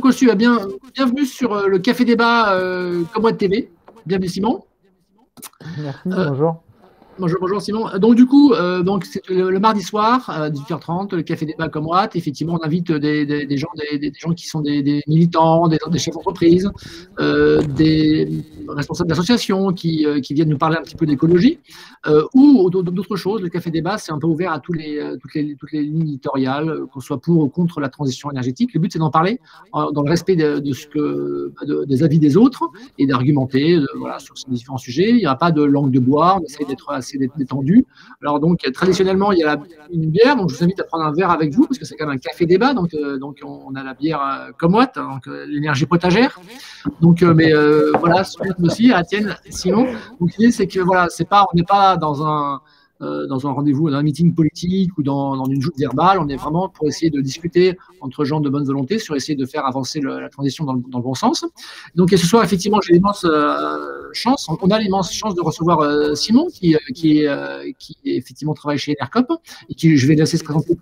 Simon Cossu, bienvenue sur le Café Débat Comweb TV. Bienvenue Simon. Merci, bonjour. Bonjour Simon. Donc du coup, c'est le mardi soir, 18h30, le Café Débat comme Watt. Effectivement, on invite des gens qui sont des militants, des chefs d'entreprise, des responsables d'associations qui viennent nous parler un petit peu d'écologie ou d'autres choses. Le Café Débat, c'est un peu ouvert à toutes les lignes éditoriales, qu'on soit pour ou contre la transition énergétique. Le but, c'est d'en parler dans le respect des avis des autres et d'argumenter sur ces différents sujets. Il n'y aura pas de langue de bois, on essaie d'être assez détendu. Alors donc traditionnellement il y a une bière, donc je vous invite à prendre un verre avec vous parce que c'est quand même un café débat, donc on a la bière Comwat, donc l'énergie potagère. Donc voilà, aussi à la tienne Simon. Donc l'idée c'est que voilà, on n'est pas dans un rendez-vous, dans un meeting politique ou dans une joute verbale. On est vraiment pour essayer de discuter entre gens de bonne volonté sur essayer de faire avancer la transition dans le bon sens. Donc, et ce soir, effectivement, j'ai l'immense chance, on a l'immense chance de recevoir Simon qui effectivement travaille chez Enercop et qui, je vais laisser se présenter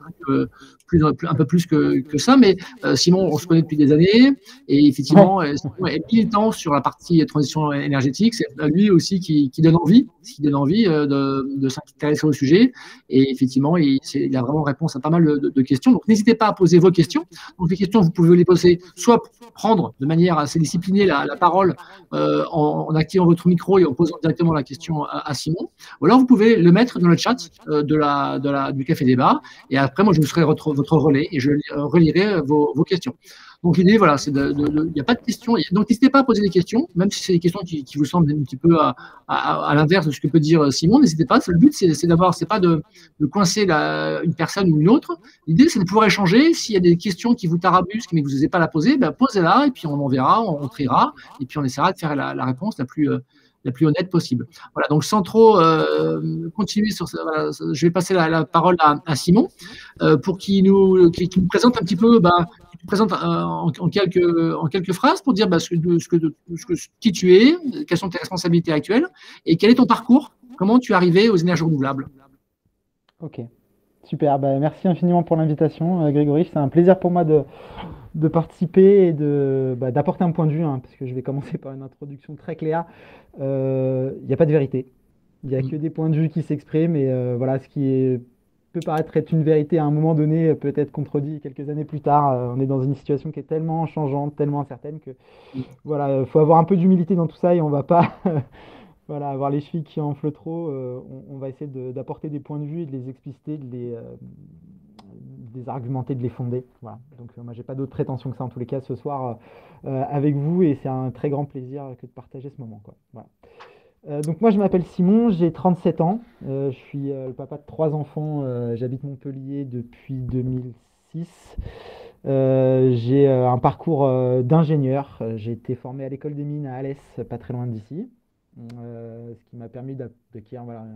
un peu plus que ça, mais Simon, on se connaît depuis des années et effectivement, Simon est militant sur la partie transition énergétique. C'est lui aussi qui donne envie de s'intéresser au sujet. Et effectivement, il a vraiment réponse à pas mal de questions. Donc, n'hésitez pas à poser vos questions. Donc, les questions, vous pouvez les poser soit prendre de manière assez disciplinée la parole en activant votre micro et en posant directement la question à Simon. Ou alors, vous pouvez le mettre dans le chat du Café Débat. Et après, moi, je vous serai votre relais et je relirai vos questions. Donc l'idée, voilà, il n'y a pas de questions. Donc n'hésitez pas à poser des questions, même si c'est des questions qui vous semblent un petit peu à l'inverse de ce que peut dire Simon. N'hésitez pas. Le but, c'est pas de coincer une personne ou une autre. L'idée, c'est de pouvoir échanger. S'il y a des questions qui vous tarabusquent mais que vous n'osez pas la poser, posez-la et puis on en verra, on triera et puis on essaiera de faire la réponse la plus honnête possible. Voilà, donc sans trop continuer sur ça, voilà, je vais passer la parole à Simon pour qu'il nous présente un petit peu, présente en quelques phrases pour dire qui tu es, quelles sont tes responsabilités actuelles et quel est ton parcours, comment tu es arrivé aux énergies renouvelables. Ok, super, merci infiniment pour l'invitation Grégory, c'est un plaisir pour moi de participer et d'apporter un point de vue, parce que je vais commencer par une introduction très claire. Il n'y a pas de vérité, il n'y a que des points de vue qui s'expriment et voilà, ce qui peut paraître être une vérité à un moment donné peut être contredit quelques années plus tard. On est dans une situation qui est tellement changeante, tellement incertaine que voilà, faut avoir un peu d'humilité dans tout ça et on va pas voilà, avoir les chevilles qui enflent trop. On va essayer d'apporter des points de vue et de les expliciter, de les argumenter, de les fonder. Voilà. Donc moi j'ai pas d'autre prétention que ça en tous les cas ce soir avec vous et c'est un très grand plaisir que de partager ce moment, quoi. Voilà. Donc moi je m'appelle Simon, j'ai 37 ans, je suis le papa de 3 enfants, j'habite Montpellier depuis 2006. J'ai un parcours d'ingénieur, j'ai été formé à l'école des mines à Alès, pas très loin d'ici, ce qui m'a permis d'acquérir un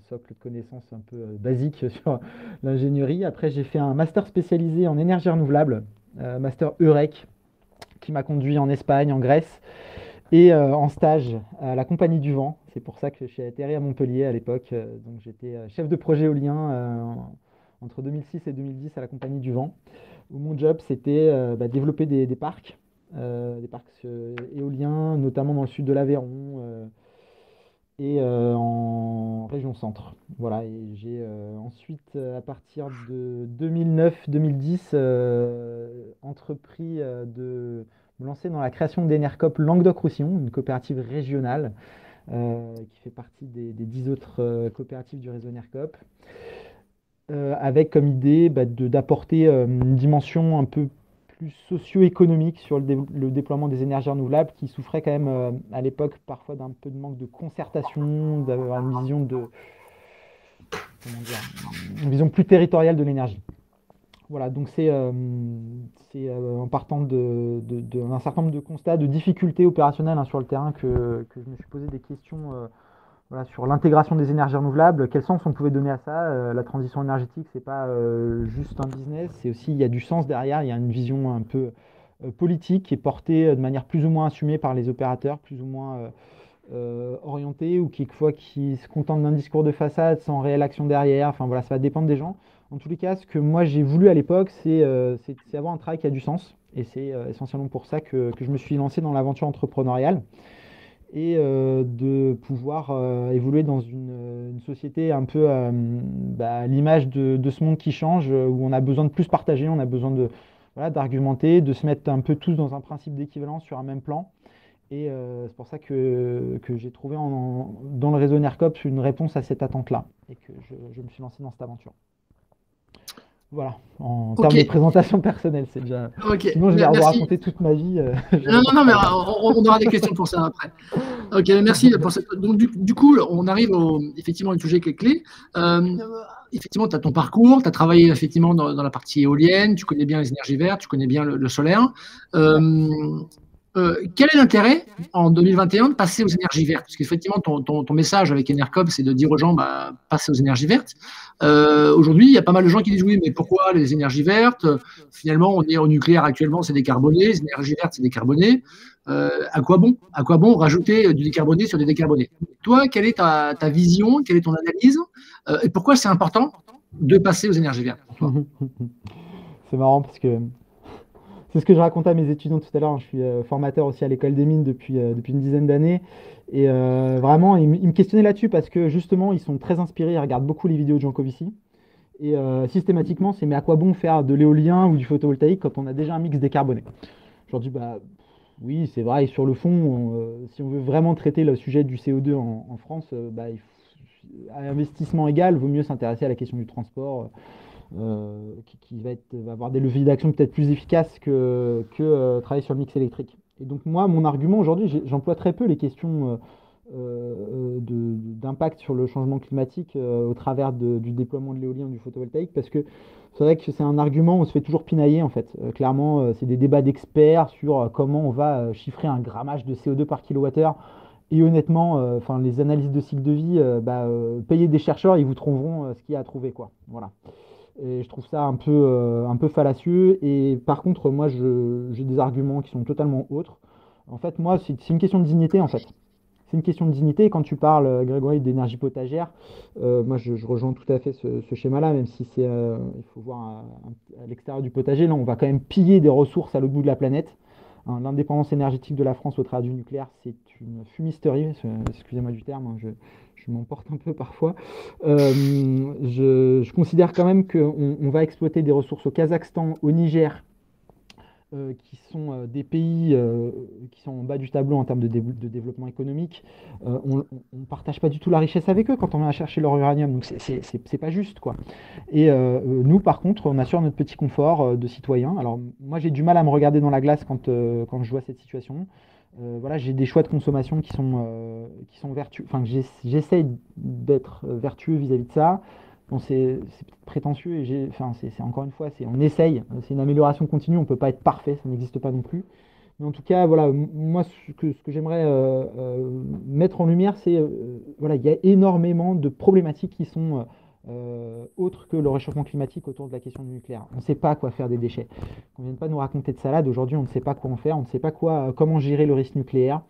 socle de connaissances un peu basique sur l'ingénierie. Après j'ai fait un master spécialisé en énergie renouvelable, master EUREC, qui m'a conduit en Espagne, en Grèce, et en stage à la Compagnie du Vent. C'est pour ça que je suis atterri à Montpellier à l'époque. Donc j'étais chef de projet éolien entre 2006 et 2010 à la Compagnie du Vent, où mon job c'était développer des parcs éoliens, notamment dans le sud de l'Aveyron et en région centre. Voilà, et j'ai ensuite, à partir de 2009-2010, entrepris de me lancer dans la création d'Enercop Languedoc-Roussillon, une coopérative régionale qui fait partie des 10 autres coopératives du réseau Enercop, avec comme idée d'apporter une dimension un peu plus socio-économique sur le déploiement des énergies renouvelables qui souffrait quand même à l'époque parfois d'un peu de manque de concertation, d'avoir une vision plus territoriale de l'énergie. Voilà, donc c'est en partant d'un certain nombre de constats, de difficultés opérationnelles sur le terrain que je me suis posé des questions sur l'intégration des énergies renouvelables, quel sens on pouvait donner à ça. La transition énergétique, c'est pas juste un business, c'est aussi, il y a du sens derrière, il y a une vision un peu politique qui est portée de manière plus ou moins assumée par les opérateurs, plus ou moins orientés ou quelquefois qui se contentent d'un discours de façade sans réelle action derrière. Enfin voilà, ça va dépendre des gens. En tous les cas, ce que moi j'ai voulu à l'époque, c'est avoir un travail qui a du sens. Et c'est essentiellement pour ça que je me suis lancé dans l'aventure entrepreneuriale et de pouvoir évoluer dans une société un peu à l'image de ce monde qui change, où on a besoin de plus partager, on a besoin de, voilà, d'argumenter, de se mettre un peu tous dans un principe d'équivalence sur un même plan. Et c'est pour ça que j'ai trouvé dans le réseau NERCOP une réponse à cette attente-là et que je me suis lancé dans cette aventure. Voilà, en termes de présentation personnelle, c'est déjà. Sinon, je vais vous raconter toute ma vie. Non, mais on aura des questions pour ça après. Ok, merci pour cette. Donc, du coup, on arrive effectivement à un sujet qui est clé. Effectivement, tu as ton parcours, tu as travaillé effectivement dans la partie éolienne, tu connais bien les énergies vertes, tu connais bien le solaire. Quel est l'intérêt en 2021 de passer aux énergies vertes? Parce qu'effectivement, ton message avec Enercop, c'est de dire aux gens, passez aux énergies vertes. Aujourd'hui, il y a pas mal de gens qui disent oui, mais pourquoi les énergies vertes? Finalement, on est au nucléaire actuellement, c'est décarboné. Les énergies vertes, c'est décarboné. À quoi bon? À quoi bon rajouter du décarboné sur des décarbonés? Toi, quelle est ta vision? Quelle est ton analyse? Et pourquoi c'est important de passer aux énergies vertes pour toi? C'est marrant parce que c'est ce que je racontais à mes étudiants tout à l'heure. Je suis formateur aussi à l'école des mines depuis une dizaine d'années. Et vraiment, ils me questionnaient là-dessus parce que justement, ils sont très inspirés. Ils regardent beaucoup les vidéos de Jean Covici. Et systématiquement, c'est mais à quoi bon faire de l'éolien ou du photovoltaïque quand on a déjà un mix décarboné? Je leur dis, oui, c'est vrai. Et sur le fond, si on veut vraiment traiter le sujet du CO2 en France, à investissement égal, il vaut mieux s'intéresser à la question du transport. Qui va avoir des leviers d'action peut-être plus efficaces que travailler sur le mix électrique. Et donc moi, mon argument aujourd'hui, j'emploie très peu les questions d'impact sur le changement climatique au travers du déploiement de l'éolien, du photovoltaïque, parce que c'est vrai que c'est un argument où on se fait toujours pinailler en fait. Clairement, c'est des débats d'experts sur comment on va chiffrer un grammage de CO2 par kilowattheure. Et honnêtement, les analyses de cycle de vie, payez des chercheurs, ils vous trouveront ce qu'il y a à trouver, quoi. Voilà. Et je trouve ça un peu fallacieux. Et par contre, moi, j'ai des arguments qui sont totalement autres. En fait, moi, c'est une question de dignité, en fait. C'est une question de dignité. Et quand tu parles, Grégory, d'énergie potagère, moi, je rejoins tout à fait ce schéma-là, même si il faut voir à l'extérieur du potager. Là, on va quand même piller des ressources à l'autre bout de la planète. Hein, l'indépendance énergétique de la France au travers du nucléaire, c'est une fumisterie. Excusez-moi du terme, hein, je m'emporte un peu parfois. Je considère quand même qu'on va exploiter des ressources au Kazakhstan, au Niger, qui sont des pays qui sont en bas du tableau en termes de développement économique. On ne partage pas du tout la richesse avec eux quand on va chercher leur uranium. Donc c'est pas juste, quoi. Et nous, par contre, on assure notre petit confort de citoyen. Alors moi, j'ai du mal à me regarder dans la glace quand je vois cette situation. Voilà, j'ai des choix de consommation qui sont vertueux. Enfin, j'essaye d'être vertueux vis-à-vis de ça. Bon, c'est prétentieux et c'est encore une fois, on essaye. C'est une amélioration continue. On peut pas être parfait, ça n'existe pas non plus. Mais en tout cas, voilà, moi, ce que j'aimerais mettre en lumière, c'est voilà, il y a énormément de problématiques qui sont autres que le réchauffement climatique autour de la question du nucléaire. On ne sait pas quoi faire des déchets. On ne vient pas nous raconter de salade. Aujourd'hui, on ne sait pas quoi en faire. On ne sait pas comment gérer le risque nucléaire.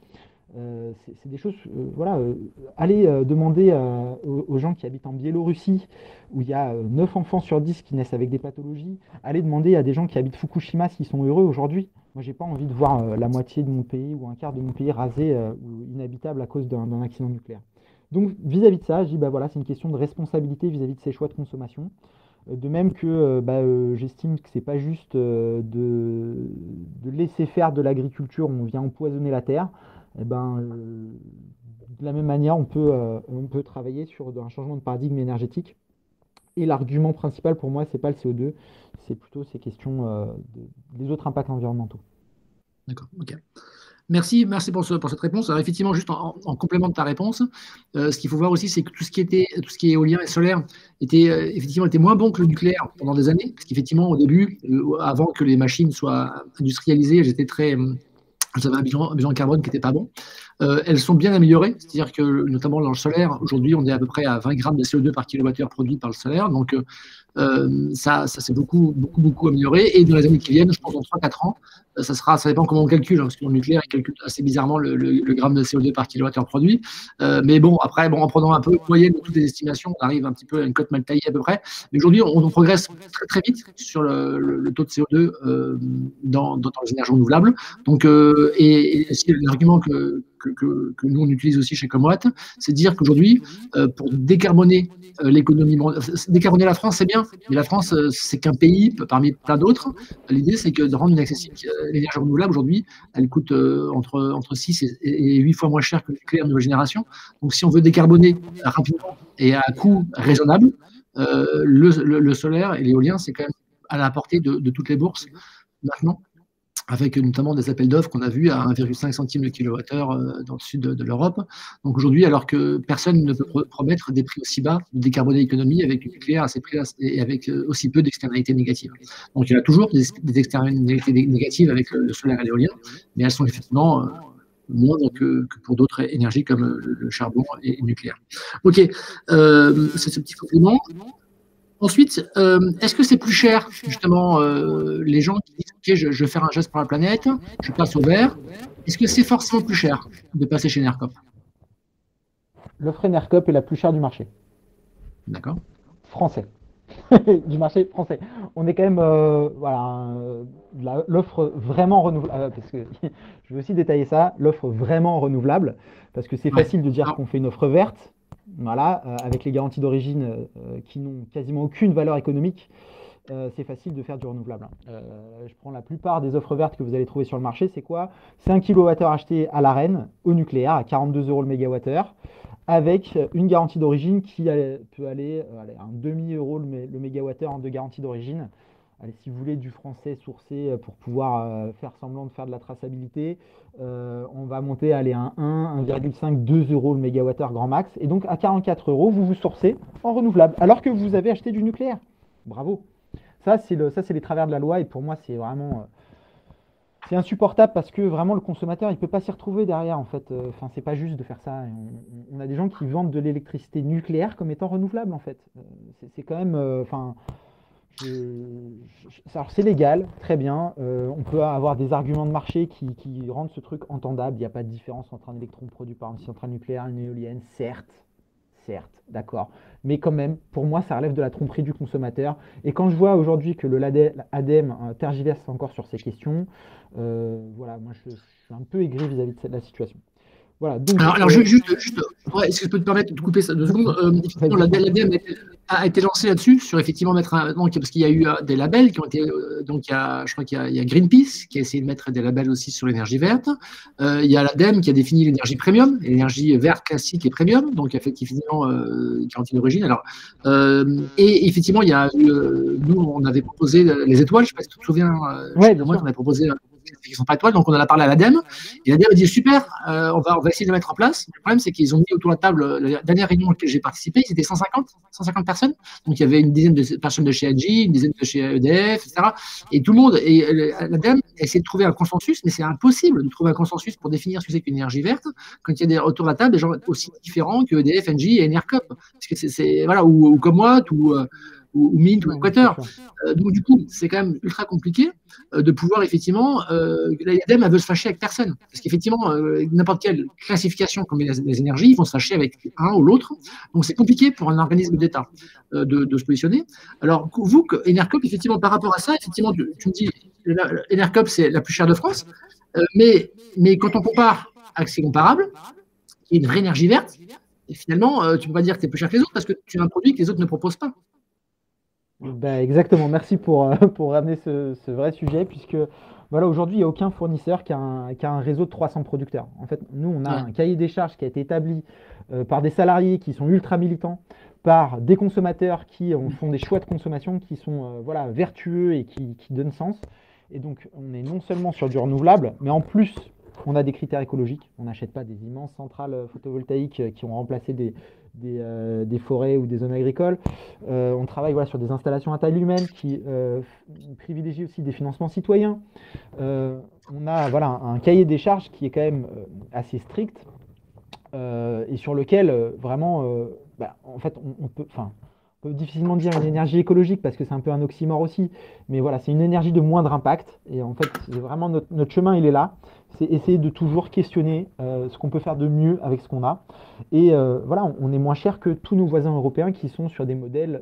C'est des choses, voilà, allez demander aux gens qui habitent en Biélorussie, où il y a 9 enfants sur 10 qui naissent avec des pathologies, allez demander à des gens qui habitent Fukushima s'ils sont heureux aujourd'hui. Moi, j'ai pas envie de voir la moitié de mon pays ou un quart de mon pays rasé ou inhabitable à cause d'un accident nucléaire. Donc, vis-à-vis de ça, je dis, voilà, c'est une question de responsabilité vis-à-vis de ces choix de consommation. De même que j'estime que c'est pas juste de laisser faire de l'agriculture, on vient empoisonner la terre. De la même manière, on peut travailler sur un changement de paradigme énergétique. Et l'argument principal pour moi, c'est pas le CO2, c'est plutôt ces questions des autres impacts environnementaux. D'accord, ok. Merci pour cette réponse. Alors effectivement, juste en complément de ta réponse, ce qu'il faut voir aussi, c'est que tout ce qui est éolien et solaire était moins bon que le nucléaire pendant des années, parce qu'effectivement, au début, avant que les machines soient industrialisées, j'avais un bilan carbone qui n'était pas bon. elles sont bien améliorées, c'est-à-dire que notamment dans le solaire, aujourd'hui on est à peu près à 20 grammes de CO2 par kilowattheure produit par le solaire, donc ça s'est beaucoup amélioré, et dans les années qui viennent, je pense dans 3-4 ans, ça dépend comment on calcule, hein, parce que dans le nucléaire, il calcule assez bizarrement le gramme de CO2 par kilowattheure produit, mais bon, après, en prenant un peu moyenne de toutes les estimations, on arrive un petit peu à une cote mal taillée à peu près, mais aujourd'hui on progresse très très vite sur le taux de CO2 dans les énergies renouvelables, donc, et c'est l'argument que nous on utilise aussi chez Comwatt, c'est de dire qu'aujourd'hui, pour décarboner l'économie, décarboner la France, c'est bien, mais la France, c'est qu'un pays parmi plein d'autres. L'idée, c'est que de rendre inaccessible l'énergie renouvelable aujourd'hui, elle coûte entre 6 et 8 fois moins cher que le nucléaire de nouvelle génération. Donc, si on veut décarboner rapidement et à coût raisonnable, le solaire et l'éolien, c'est quand même à la portée de toutes les bourses maintenant, avec notamment des appels d'offres qu'on a vus à 1,5 centime de kilowattheure dans le sud de l'Europe. Donc aujourd'hui, alors que personne ne peut promettre des prix aussi bas de décarboner l'économie avec le nucléaire à ces prix et avec aussi peu d'externalités négatives. Donc il y a toujours des externalités négatives avec le solaire et l'éolien, mais elles sont effectivement moindres que pour d'autres énergies comme le charbon et le nucléaire. Ok, c'est ce petit complément. Ensuite, est-ce que c'est plus cher, justement, les gens qui disent ok, je vais faire un geste pour la planète, je passe au vert. Est-ce que c'est forcément plus cher de passer chez Enercop? L'offre Enercop est la plus chère du marché D'accord. français. Du marché français. On est quand même, voilà, l'offre vraiment renouvelable, parce que je veux aussi détailler ça, l'offre vraiment renouvelable, parce que c'est facile de dire qu'on fait une offre verte, voilà, avec les garanties d'origine qui n'ont quasiment aucune valeur économique. C'est facile de faire du renouvelable. Je prends la plupart des offres vertes que vous allez trouver sur le marché, c'est quoi? C'est 1 kWh acheté à l'arène, au nucléaire, à 42 € le mégawattheure, avec une garantie d'origine qui peut aller à un demi-euro le mégawattheure de garantie d'origine. Allez, si vous voulez du français sourcé pour pouvoir faire semblant de faire de la traçabilité, on va monter à 1,5, 2 € le mégawattheure grand max. Et donc à 44 €, vous vous sourcez en renouvelable, alors que vous avez acheté du nucléaire. Bravo. Ça, c'est les travers de la loi, et pour moi, c'est vraiment c'est insupportable, parce que vraiment le consommateur, il ne peut pas s'y retrouver derrière, en fait. Enfin, c'est pas juste de faire ça. On a des gens qui vendent de l'électricité nucléaire comme étant renouvelable, en fait. C'est quand même, enfin, alors c'est légal, très bien. On peut avoir des arguments de marché qui rendent ce truc entendable. Il n'y a pas de différence entre un électron produit par une centrale nucléaire et une éolienne, certes, d'accord. Mais quand même, pour moi, ça relève de la tromperie du consommateur. Et quand je vois aujourd'hui que l'ADEME tergiverse encore sur ces questions, voilà, moi je suis un peu aigri vis-à-vis de la situation. Voilà, donc, alors juste ouais, est-ce que je peux te permettre de couper ça 2 secondes? Effectivement, l'ADEME a été lancé là-dessus, sur effectivement mettre donc, parce qu'il y a eu des labels qui ont été, donc je crois qu'il y a Greenpeace qui a essayé de mettre des labels aussi sur l'énergie verte. Il y a l'ADEME qui a défini l'énergie premium, l'énergie verte classique et premium, donc effectivement garantie d'origine. Alors, et effectivement, il y a nous, on avait proposé les étoiles, je ne sais pas si tu te souviens, on avait proposé qui ne sont pas étoiles, donc on en a parlé à l'ADEME, et l'ADEME a dit super, on va essayer de le mettre en place. Le problème, c'est qu'ils ont mis autour de la table, la dernière réunion à laquelle j'ai participé, ils étaient 150 personnes, donc il y avait une dizaine de personnes de chez Engie, une dizaine de chez EDF, etc. Et tout le monde, et l'ADEME a essayé de trouver un consensus, mais c'est impossible de trouver un consensus pour définir ce que c'est qu'une énergie verte, quand il y a autour de la table des gens aussi différents que EDF, Engie et Enercop, parce que c'est voilà, ou Comwatt, ou Mint ou Équateur. Donc du coup, c'est quand même ultra compliqué de pouvoir effectivement, l'ADEME elle veut se fâcher avec personne, parce qu'effectivement n'importe quelle classification comme les énergies, ils vont se fâcher avec un ou l'autre, donc c'est compliqué pour un organisme d'État de se positionner. Alors vous, Enercop, effectivement par rapport à ça, effectivement tu me dis Enercop c'est la plus chère de France, mais quand on compare avec ces comparables, il y a une vraie énergie verte, et finalement tu ne peux pas dire que tu es plus cher que les autres, parce que tu as un produit que les autres ne proposent pas. Ben, exactement, merci pour ramener ce vrai sujet, puisque voilà, aujourd'hui, il n'y a aucun fournisseur qui a un réseau de 300 producteurs. En fait, nous, on a un cahier des charges qui a été établi par des salariés qui sont ultra militants, par des consommateurs qui font des choix de consommation qui sont voilà, vertueux et qui donnent sens. Et donc, on est non seulement sur du renouvelable, mais en plus, on a des critères écologiques. On n'achète pas des immenses centrales photovoltaïques qui ont remplacé des forêts ou des zones agricoles. On travaille voilà, sur des installations à taille humaine qui privilégient aussi des financements citoyens. On a voilà, un cahier des charges qui est quand même assez strict et sur lequel vraiment, en fait, on peut difficilement dire une énergie écologique parce que c'est un peu un oxymore aussi, mais voilà, c'est une énergie de moindre impact. Et en fait, c'est vraiment notre chemin, il est là. C'est essayer de toujours questionner ce qu'on peut faire de mieux avec ce qu'on a. Et voilà, on est moins cher que tous nos voisins européens qui sont sur des modèles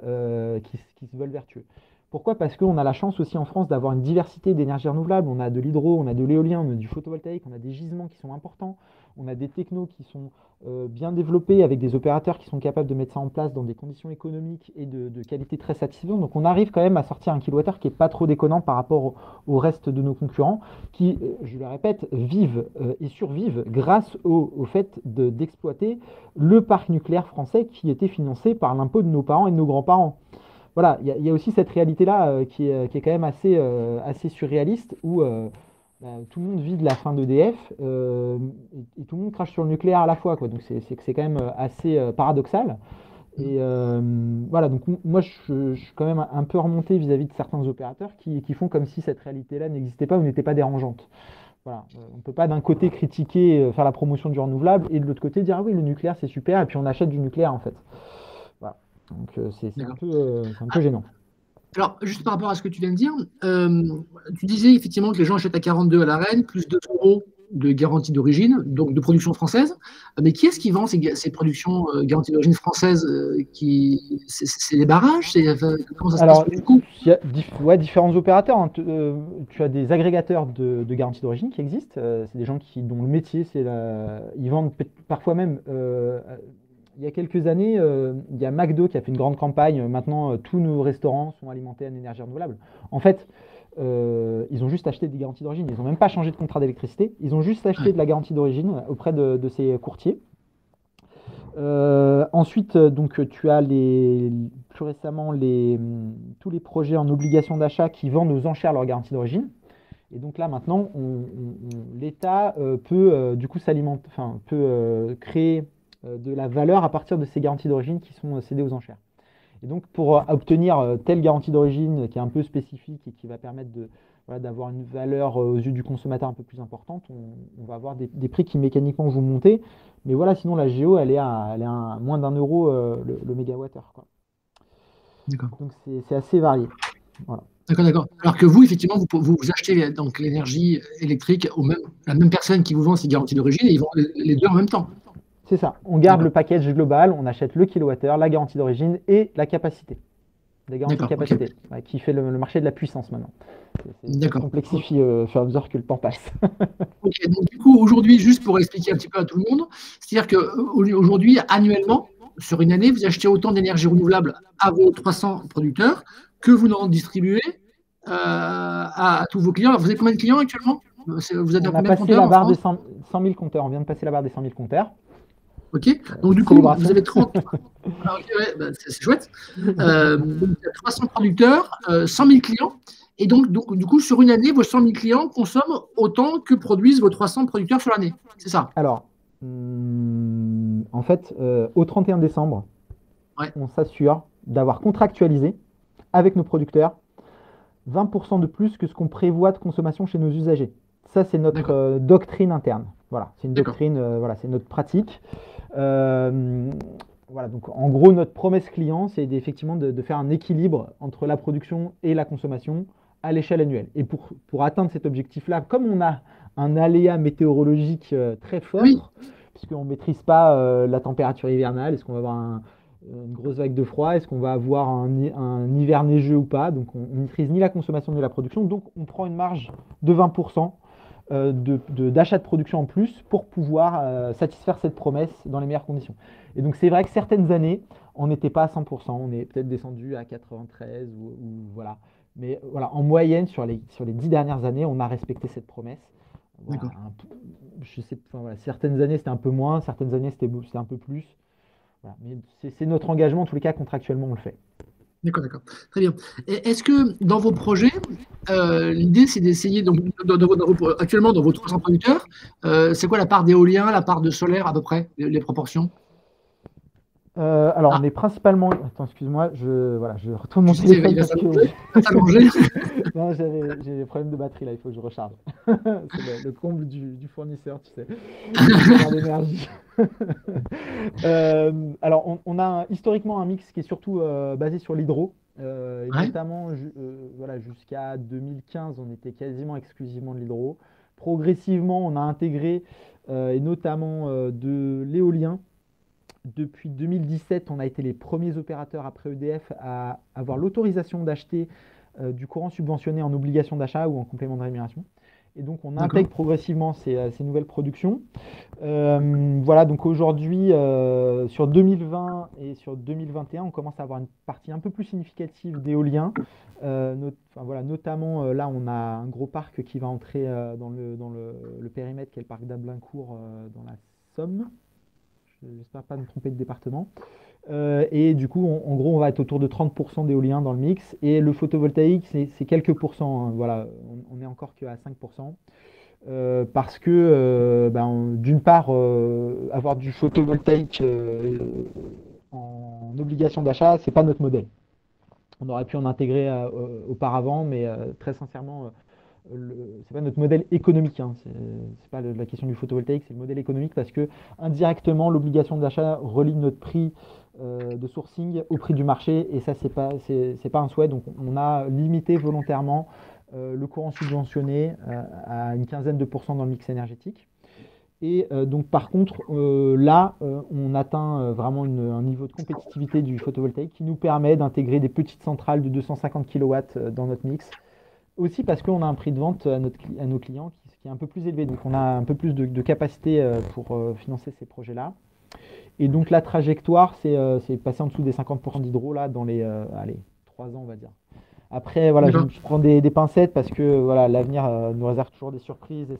qui se veulent vertueux. Pourquoi? Parce qu'on a la chance aussi en France d'avoir une diversité d'énergies renouvelables. On a de l'hydro, on a de l'éolien, on a du photovoltaïque, on a des gisements qui sont importants, on a des technos qui sont bien développés avec des opérateurs qui sont capables de mettre ça en place dans des conditions économiques et de qualité très satisfaisantes. Donc on arrive quand même à sortir un kilowattheure qui n'est pas trop déconnant par rapport au reste de nos concurrents qui, je le répète, vivent et survivent grâce au fait d'exploiter le parc nucléaire français qui était financé par l'impôt de nos parents et de nos grands-parents. Voilà, il y a aussi cette réalité-là qui est quand même assez surréaliste où tout le monde vit de la fin d'EDF et tout le monde crache sur le nucléaire à la fois, quoi. Donc c'est quand même assez paradoxal. Et voilà, donc moi je suis quand même un peu remonté vis-à-vis de certains opérateurs qui font comme si cette réalité-là n'existait pas ou n'était pas dérangeante. Voilà. On ne peut pas d'un côté critiquer, faire la promotion du renouvelable et de l'autre côté dire ah oui, le nucléaire c'est super et puis on achète du nucléaire en fait. Voilà. Donc c'est un peu gênant. Alors, juste par rapport à ce que tu viens de dire, tu disais effectivement que les gens achètent à 42 à la reine, plus 2 euros de garantie d'origine, donc de production française. Mais qui est-ce qui vend ces productions garantie d'origine française c'est les barrages? Comment ça se passe du coup? Il y a différents opérateurs. Hein. Tu as des agrégateurs de garantie d'origine qui existent. C'est des gens dont le métier, ils vendent parfois même. Il y a quelques années, il y a McDo qui a fait une grande campagne. Maintenant, tous nos restaurants sont alimentés en énergie renouvelable. En fait, ils ont juste acheté des garanties d'origine. Ils n'ont même pas changé de contrat d'électricité. Ils ont juste acheté de la garantie d'origine auprès de ces courtiers. Ensuite, donc, tu as plus récemment tous les projets en obligation d'achat qui vendent aux enchères leur garantie d'origine. Et donc là, maintenant, l'État peut du coup créer de la valeur à partir de ces garanties d'origine qui sont cédées aux enchères. Et donc pour obtenir telle garantie d'origine qui est un peu spécifique et qui va permettre d'avoir une valeur aux yeux du consommateur un peu plus importante, on va avoir des prix qui mécaniquement vont monter. Mais voilà, sinon la Géo, elle est à moins d'1 euro le mégawattheure, quoi. D'accord. Donc c'est assez varié. Voilà. D'accord. Alors que vous, effectivement, vous achetez donc l'énergie électrique la même personne qui vous vend ces garanties d'origine et ils vendent les deux en même temps. C'est ça. On garde le package global, on achète le kilowattheure, la garantie d'origine et la capacité. La garantie de capacité, qui fait le marché de la puissance maintenant. Ça complexifie au fur et à mesure que le temps passe. Ok, donc du coup, aujourd'hui, juste pour expliquer un petit peu à tout le monde, c'est-à-dire qu'aujourd'hui, annuellement, sur une année, vous achetez autant d'énergie renouvelable à vos 300 producteurs que vous en distribuez à tous vos clients. Vous avez combien de clients actuellement? Vous êtes on a passé la barre des 100 000 compteurs. On vient de passer la barre des 100 000 compteurs. Ok, donc du coup, vous avez 30. C'est chouette. Donc, il y a 300 producteurs, 100 000 clients. Et donc, du coup, sur une année, vos 100 000 clients consomment autant que produisent vos 300 producteurs sur l'année. C'est ça? Alors, en fait, au 31 décembre, on s'assure d'avoir contractualisé avec nos producteurs 20% de plus que ce qu'on prévoit de consommation chez nos usagers. Ça, c'est notre doctrine interne. Voilà, c'est une doctrine, c'est notre pratique. Voilà, donc en gros, notre promesse client, c'est effectivement de faire un équilibre entre la production et la consommation à l'échelle annuelle. Et pour atteindre cet objectif-là, comme on a un aléa météorologique très fort, puisqu'on ne maîtrise pas la température hivernale, est-ce qu'on va avoir une grosse vague de froid, est-ce qu'on va avoir un hiver neigeux ou pas, donc on ne maîtrise ni la consommation ni la production, donc on prend une marge de 20% d'achat de production en plus pour pouvoir satisfaire cette promesse dans les meilleures conditions. Et donc c'est vrai que certaines années, on n'était pas à 100%, on est peut-être descendu à 93 ou voilà. Mais voilà, en moyenne, sur les 10 dernières années, on a respecté cette promesse. Voilà, certaines années, c'était un peu moins, certaines années, c'était un peu plus. Voilà. Mais c'est notre engagement, en tous les cas, contractuellement, on le fait. D'accord. Très bien. Est-ce que dans vos projets, l'idée, c'est d'essayer, donc, actuellement, dans vos 300 producteurs, c'est quoi la part d'éolien, la part de solaire, à peu près, les proportions? Alors, Ah, on est principalement. Attends, excuse-moi, je retourne mon je disais, téléphone il va parce que s'allonger. Il va s'allonger. non, j'ai des problèmes de batterie là, il faut que je recharge. C'est le comble du fournisseur, tu sais, la barre d'énergie. Alors, on a historiquement un mix qui est surtout basé sur l'hydro, et Ouais, notamment voilà, jusqu'à 2015, on était quasiment exclusivement de l'hydro. Progressivement, on a intégré et notamment de l'éolien. Depuis 2017, on a été les premiers opérateurs après EDF à avoir l'autorisation d'acheter du courant subventionné en obligation d'achat ou en complément de rémunération. Et donc, on d'accord. intègre progressivement ces nouvelles productions. Voilà, donc aujourd'hui, sur 2020 et sur 2021, on commence à avoir une partie un peu plus significative d'éolien. Enfin, voilà, notamment, là, on a un gros parc qui va entrer dans le périmètre, qui est le parc d'Ablincourt dans la Somme. J'espère pas me tromper de département. Et du coup, en gros, on va être autour de 30% d'éolien dans le mix. Et le photovoltaïque, c'est quelques pourcents, hein. Voilà, on est encore qu'à 5%. Parce que, d'une part, avoir du photovoltaïque en obligation d'achat, c'est pas notre modèle. On aurait pu en intégrer auparavant, mais très sincèrement, c'est pas notre modèle économique, hein. C'est pas la question du photovoltaïque, c'est le modèle économique parce que indirectement, l'obligation d'achat relie notre prix de sourcing au prix du marché et ça, c'est pas un souhait. Donc, on a limité volontairement le courant subventionné à une quinzaine de pourcents dans le mix énergétique. Et donc, par contre, là, on atteint vraiment un niveau de compétitivité du photovoltaïque qui nous permet d'intégrer des petites centrales de 250 kW dans notre mix. Aussi parce qu'on a un prix de vente à nos clients qui est un peu plus élevé. Donc, on a un peu plus de capacité pour financer ces projets-là. Et donc, la trajectoire, c'est passer en dessous des 50% d'hydro là, dans les allez, 3 ans, on va dire. Après, voilà, je, D'accord. je prends des pincettes parce que voilà, l'avenir nous réserve toujours des surprises et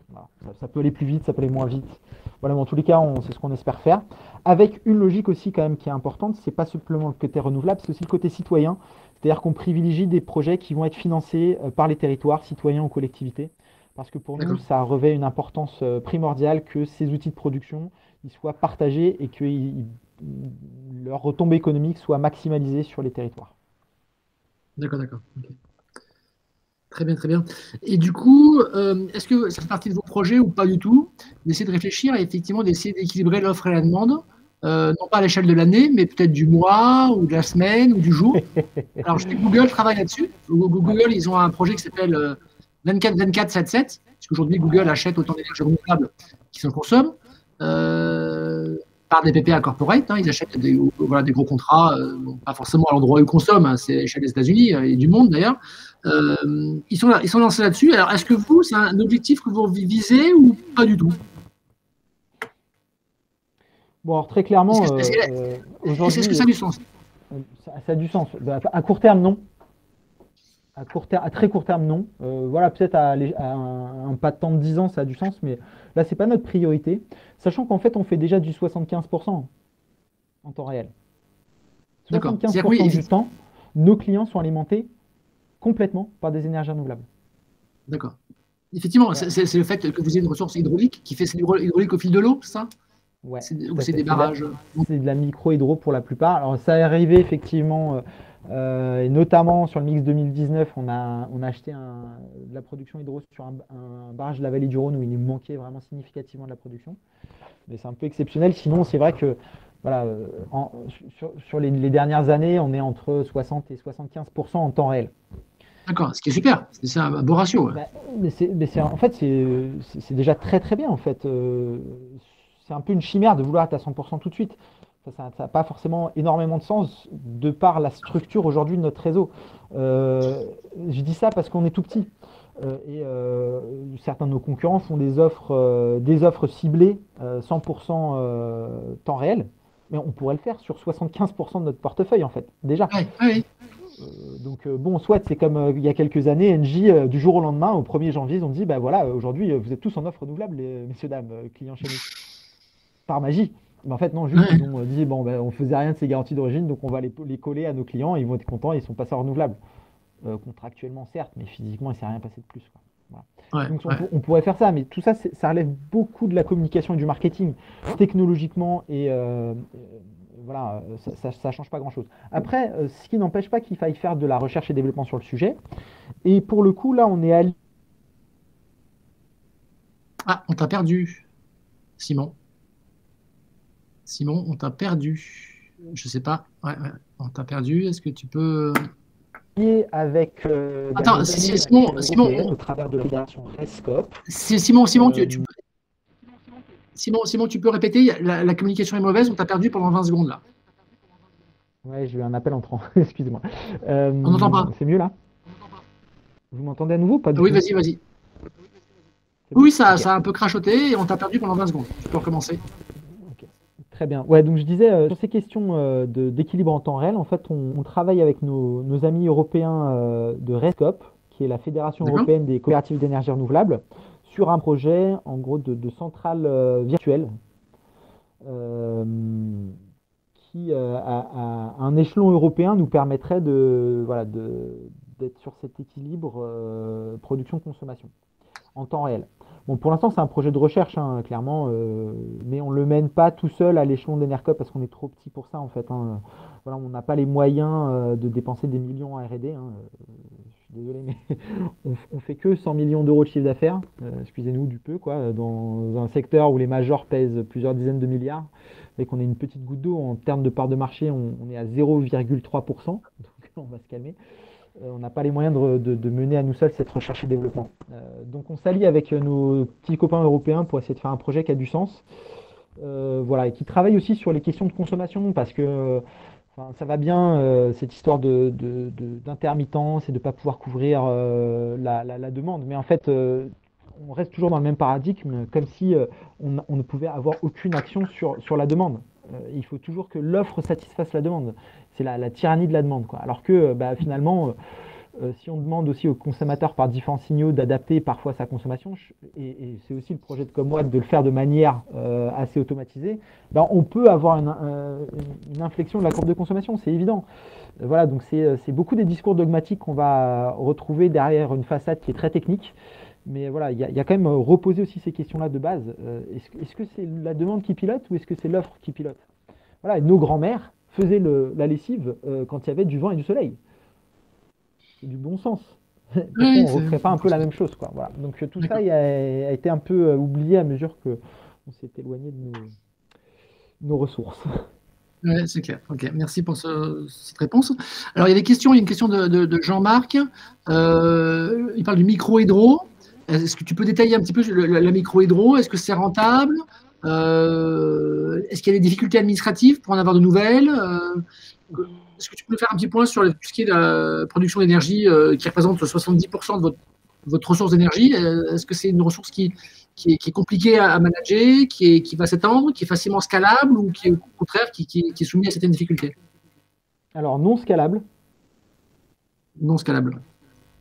voilà, ça peut aller plus vite, ça peut aller moins vite. Voilà, mais en tous les cas, c'est ce qu'on espère faire. Avec une logique aussi quand même qui est importante, c'est pas simplement le côté renouvelable, c'est aussi le côté citoyen. C'est-à-dire qu'on privilégie des projets qui vont être financés par les territoires, citoyens ou collectivités. Parce que pour nous, D'accord. ça revêt une importance primordiale que ces outils de production ils soient partagés et que leur retombée économique soit maximalisée sur les territoires. D'accord, d'accord. Ok. Très bien, très bien. Et du coup, est-ce que ça fait partie de vos projets ou pas du tout, d'essayer de réfléchir et effectivement d'essayer d'équilibrer l'offre et la demande, non pas à l'échelle de l'année, mais peut-être du mois ou de la semaine ou du jour? Alors, je sais que Google travaille là-dessus. Ouais. Google, ils ont un projet qui s'appelle 24-24-7-7, parce qu'aujourd'hui, Google achète autant d'énergie renouvelable qu'ils s'en consomment, par des PPA corporate, hein. Ils achètent voilà, des gros contrats, bon, pas forcément à l'endroit où ils consomment, hein, c'est à l'échelle des États-Unis et du monde d'ailleurs. Ils sont lancés là-dessus. Alors, est-ce que vous, c'est un objectif que vous visez ou pas du tout? Bon, alors très Est-ce clairement, que, est-ce que- est-ce que aujourd'hui, ça a du sens? ça a du sens. Bah, à court terme, non. À très court terme, non. Voilà, peut-être à un pas de temps de 10 ans, ça a du sens, mais là, c'est pas notre priorité. Sachant qu'en fait, on fait déjà du 75% en temps réel. D'accord. C'est-à-dire que 75% oui, du temps, nos clients sont alimentés complètement par des énergies renouvelables. d'accord. Effectivement, Voilà. c'est le fait que vous ayez une ressource hydraulique qui fait hydraulique au fil de l'eau, c'est ça? Ouais, Ou tout à c'est fait. des barrages? C'est de la micro-hydro pour la plupart. Alors, ça est arrivé effectivement, et notamment sur le mix 2019, on a acheté de la production hydro sur un barrage de la vallée du Rhône où il nous manquait vraiment significativement de la production. Mais c'est un peu exceptionnel. Sinon, c'est vrai que voilà, sur les dernières années, on est entre 60 et 75% en temps réel. D'accord, ce qui est super. C'est un beau ratio. Ouais. Bah, en fait, c'est déjà très très bien en fait. C'est un peu une chimère de vouloir être à 100% tout de suite. Ça n'a pas forcément énormément de sens de par la structure aujourd'hui de notre réseau. Je dis ça parce qu'on est tout petit. Certains de nos concurrents font des offres ciblées 100% temps réel. Mais on pourrait le faire sur 75% de notre portefeuille en fait, déjà. Ouais, ouais, Donc bon, soit c'est comme il y a quelques années, Engie, du jour au lendemain, au 1er janvier, ils ont dit, bah voilà, aujourd'hui, vous êtes tous en offre renouvelable, messieurs, dames, clients chez nous, par magie. Mais en fait, non, juste, ouais. ils ont dit, bon, ben, on faisait rien de ces garanties d'origine, donc on va les coller à nos clients, ils vont être contents, ils sont passés en renouvelable. Contractuellement, certes, mais physiquement, il ne s'est rien passé de plus, quoi. Voilà. Ouais, Donc ouais. on pourrait faire ça, mais tout ça, ça relève beaucoup de la communication et du marketing. Technologiquement et voilà, ça change pas grand-chose. Après, ce qui n'empêche pas qu'il faille faire de la recherche et développement sur le sujet. Et pour le coup, là, on est allé. Ah, on t'a perdu, Simon. Simon, on t'a perdu. Je sais pas. Ouais, ouais, on t'a perdu. Est-ce que tu peux. Avec Attends, nos amis Simon, européennes au travers de la fédération RESCOP. Simon, Euh, Simon, tu peux répéter? La communication est mauvaise. On t'a perdu pendant 20 secondes là. ouais, j'ai eu un appel entrant, excusez-moi. On n'entend pas. C'est mieux là? Vous m'entendez à nouveau? Pas du Oui, tout. vas-y, vas-y. C'est bon? Oui, ça, Ok. ça a un peu crachoté et on t'a perdu pendant 20 secondes. Tu peux recommencer. Ok. Très bien. Ouais, donc je disais, sur ces questions d'équilibre en temps réel, en fait, on travaille avec nos amis européens de RESCOP, qui est la Fédération D'accord? européenne des coopératives d'énergie renouvelable, sur un projet, en gros, de centrale virtuelle euh, qui, à un échelon européen, nous permettrait voilà, d'être sur cet équilibre production-consommation en temps réel. Bon, pour l'instant, c'est un projet de recherche, hein, clairement, mais on ne le mène pas tout seul à l'échelon de l'ENERCOP parce qu'on est trop petit pour ça, en fait, hein. Voilà, on n'a pas les moyens de dépenser des millions en R&D, hein. Je suis désolé, mais on fait que 100 millions d'euros de chiffre d'affaires, excusez-nous du peu, quoi, dans un secteur où les majors pèsent plusieurs dizaines de milliards, et qu'on est une petite goutte d'eau en termes de part de marché, on est à 0,3%, donc on va se calmer. On n'a pas les moyens de mener à nous seuls cette recherche et développement. Donc on s'allie avec nos petits copains européens pour essayer de faire un projet qui a du sens. Voilà, et qui travaille aussi sur les questions de consommation, parce que enfin, ça va bien cette histoire d'intermittence et de ne pas pouvoir couvrir la demande. Mais en fait, on reste toujours dans le même paradigme, comme si on ne pouvait avoir aucune action sur la demande. Il faut toujours que l'offre satisfasse la demande. C'est la tyrannie de la demande, quoi. Alors que bah, finalement, si on demande aussi aux consommateurs par différents signaux d'adapter parfois sa consommation, et c'est aussi le projet de Comwatt de le faire de manière assez automatisée, ben on peut avoir une inflexion de la courbe de consommation, c'est évident. Voilà, donc c'est beaucoup des discours dogmatiques qu'on va retrouver derrière une façade qui est très technique. Mais voilà, il y a quand même reposer aussi ces questions-là de base. Est-ce que c'est la demande qui pilote ou est-ce que c'est l'offre qui pilote? Voilà, et nos grands-mères faisaient la lessive quand il y avait du vent et du soleil. C'est du bon sens. Pourquoi Oui, on ne referait pas un peu la même chose, quoi. Voilà. Donc tout ça a été un peu oublié à mesure qu'on s'est éloigné de nos ressources. ouais, c'est clair. Ok, merci pour cette réponse. Alors, il y a des questions. Il y a une question de Jean-Marc. Il parle du micro-hydro. Est-ce que tu peux détailler un petit peu la micro-hydro? Est-ce que c'est rentable? Est-ce qu'il y a des difficultés administratives pour en avoir de nouvelles? Est-ce que tu peux nous faire un petit point sur tout ce qui est la production d'énergie qui représente 70% de votre ressource d'énergie? Est-ce que c'est une ressource qui est compliquée à manager, qui va s'étendre, qui est facilement scalable ou qui est au contraire qui est soumis à certaines difficultés? Alors non scalable, Non scalable.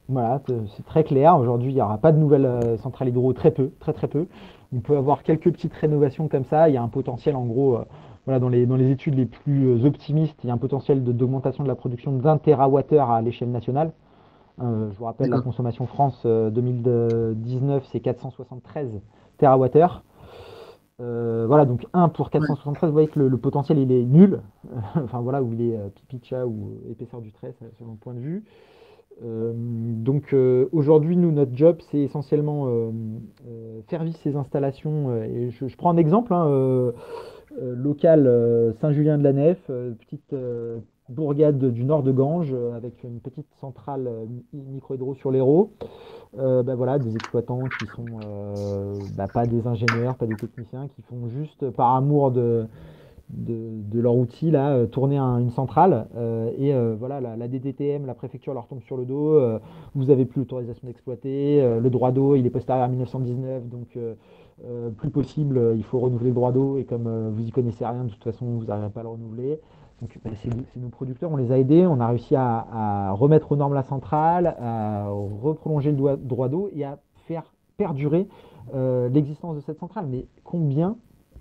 voilà, c'est très clair. Aujourd'hui, il n'y aura pas de nouvelles centrales hydro, très peu, très très peu. On peut avoir quelques petites rénovations comme ça. Il y a un potentiel, en gros, voilà, dans les études les plus optimistes, il y a un potentiel d'augmentation de la production d'1 TWh à l'échelle nationale. Je vous rappelle, la D'accord. consommation France 2019, c'est 473 TWh. Voilà, donc 1 pour Ouais. 473, vous voyez que le potentiel, il est nul. Enfin voilà, où il est pipi de chat ou épaisseur du trait, selon le point de vue. Donc aujourd'hui, nous, notre job, c'est essentiellement faire vivre ces installations. Et je prends un exemple, hein, local Saint-Julien-de-la-Nef, petite bourgade du nord de Ganges, avec une petite centrale micro-hydro sur l'Hérault. Bah voilà, des exploitants qui sont bah, pas des ingénieurs, pas des techniciens, qui font juste par amour de leur outil là, tourner une centrale et voilà la DDTM, la préfecture leur tombe sur le dos, vous avez plus l'autorisation d'exploiter, le droit d'eau il est postérieur à 1919 donc plus possible, il faut renouveler le droit d'eau et comme vous y connaissez rien de toute façon vous n'arriverez pas à le renouveler. Donc bah, c'est nos producteurs, on les a aidés, on a réussi à remettre aux normes la centrale, à reprolonger le droit d'eau et à faire perdurer l'existence de cette centrale. Mais combien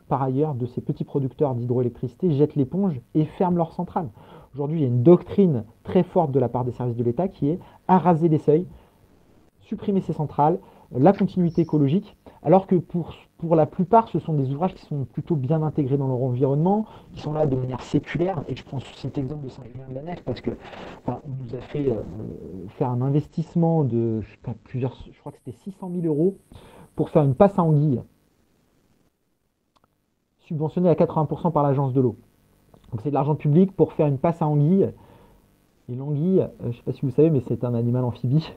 par ailleurs, de ces petits producteurs d'hydroélectricité jettent l'éponge et ferment leurs centrales? Aujourd'hui, il y a une doctrine très forte de la part des services de l'État qui est araser les seuils, supprimer ces centrales, la continuité écologique, alors que pour pour la plupart, ce sont des ouvrages qui sont plutôt bien intégrés dans leur environnement, qui sont là de manière séculaire. Et je prends cet exemple de Saint-Julien-de-la-Nef parce que enfin, on nous a fait faire un investissement de, je sais pas, je crois que c'était 600 000 euros pour faire une passe à anguille, subventionnée à 80% par l'agence de l'eau. Donc c'est de l'argent public pour faire une passe à anguille. Et l'anguille, je ne sais pas si vous savez, mais c'est un animal amphibie.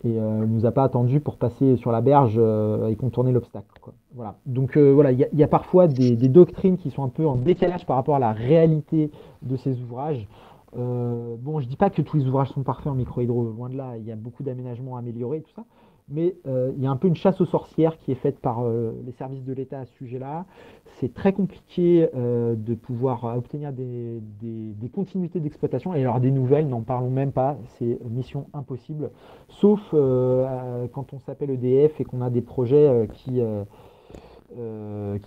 Et ne nous a pas attendu pour passer sur la berge et contourner l'obstacle, quoi. Voilà. Donc voilà, il y a parfois des doctrines qui sont un peu en décalage par rapport à la réalité de ces ouvrages. Bon, je dis pas que tous les ouvrages sont parfaits en micro-hydro, loin de là, il y a beaucoup d'aménagements à améliorer, tout ça. Mais il y a un peu une chasse aux sorcières qui est faite par les services de l'État à ce sujet-là. C'est très compliqué de pouvoir obtenir des continuités d'exploitation. Et alors des nouvelles, n'en parlons même pas, c'est mission impossible. Sauf quand on s'appelle EDF et qu'on a des projets qui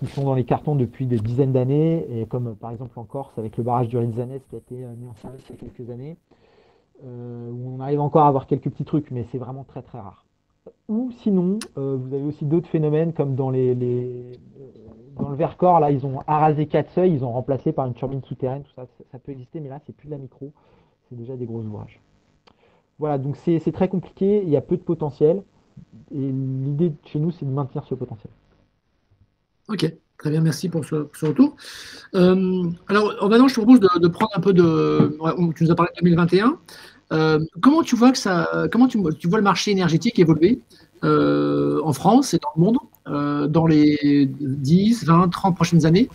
sont dans les cartons depuis des dizaines d'années, et comme par exemple en Corse avec le barrage du Rizzanès qui a été mis en service il y a quelques années, où on arrive encore à avoir quelques petits trucs, mais c'est vraiment très très rare. Ou sinon, vous avez aussi d'autres phénomènes comme dans le Vercors, là, ils ont arasé 4 seuils, ils ont remplacé par une turbine souterraine, tout ça, ça peut exister, mais là, c'est plus de la micro, c'est déjà des gros ouvrages. Voilà, donc c'est très compliqué, il y a peu de potentiel, et l'idée chez nous, c'est de maintenir ce potentiel. Ok, très bien, merci pour ce retour. Alors, maintenant, je te propose de prendre un peu de. Ouais, tu nous as parlé de 2021. Comment tu vois tu vois le marché énergétique évoluer en France et dans le monde dans les 10, 20, 30 prochaines années?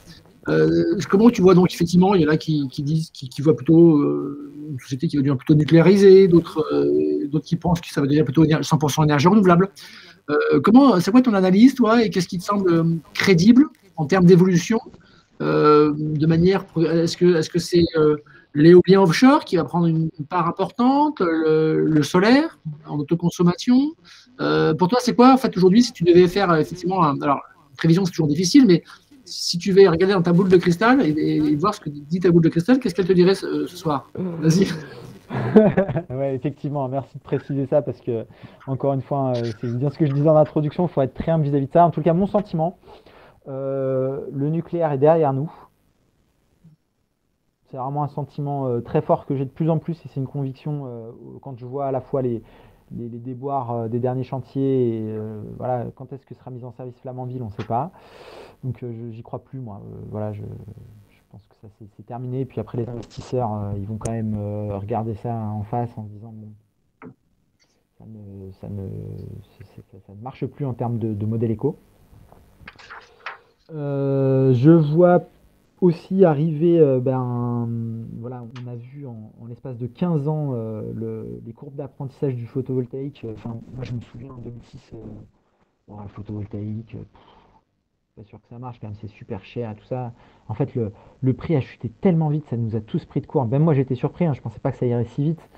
Comment tu vois donc effectivement, il y en a qui disent, qui voient plutôt une société qui va devenir plutôt nucléarisée, d'autres qui pensent que ça va devenir plutôt 100% énergie renouvelable. C'est quoi ton analyse, toi, et qu'est-ce qui te semble crédible en termes d'évolution de manière, est-ce que c'est l'éolien offshore qui va prendre une part importante, le solaire en autoconsommation? Pour toi, c'est quoi, en fait, aujourd'hui, si tu devais faire effectivement, alors, une prévision, c'est toujours difficile, mais si tu veux regarder dans ta boule de cristal et voir ce que dit ta boule de cristal, qu'est-ce qu'elle te dirait ce soir? Vas-y. Ouais, effectivement, merci de préciser ça parce que, encore une fois, c'est bien ce que je disais en introduction, il faut être très humble vis-à-vis de ça. En tout cas, mon sentiment, le nucléaire est derrière nous. C'est vraiment un sentiment très fort que j'ai de plus en plus et c'est une conviction quand je vois à la fois les déboires des derniers chantiers et voilà, quand est-ce que sera mis en service Flamanville, on ne sait pas. Donc j'y crois plus, moi. Voilà, je pense que ça c'est terminé. Puis après, les investisseurs, ils vont quand même regarder ça en face en se disant, bon, ça ne marche plus en termes de modèle éco. Je vois aussi arriver, voilà, on a vu en l'espace de 15 ans les courbes d'apprentissage du photovoltaïque. Enfin, moi, je me souviens en 2006, le photovoltaïque, pas sûr que ça marche, quand même, c'est super cher, tout ça. En fait, le prix a chuté tellement vite, ça nous a tous pris de court. Même moi, j'étais surpris, hein, je pensais pas que ça irait si vite.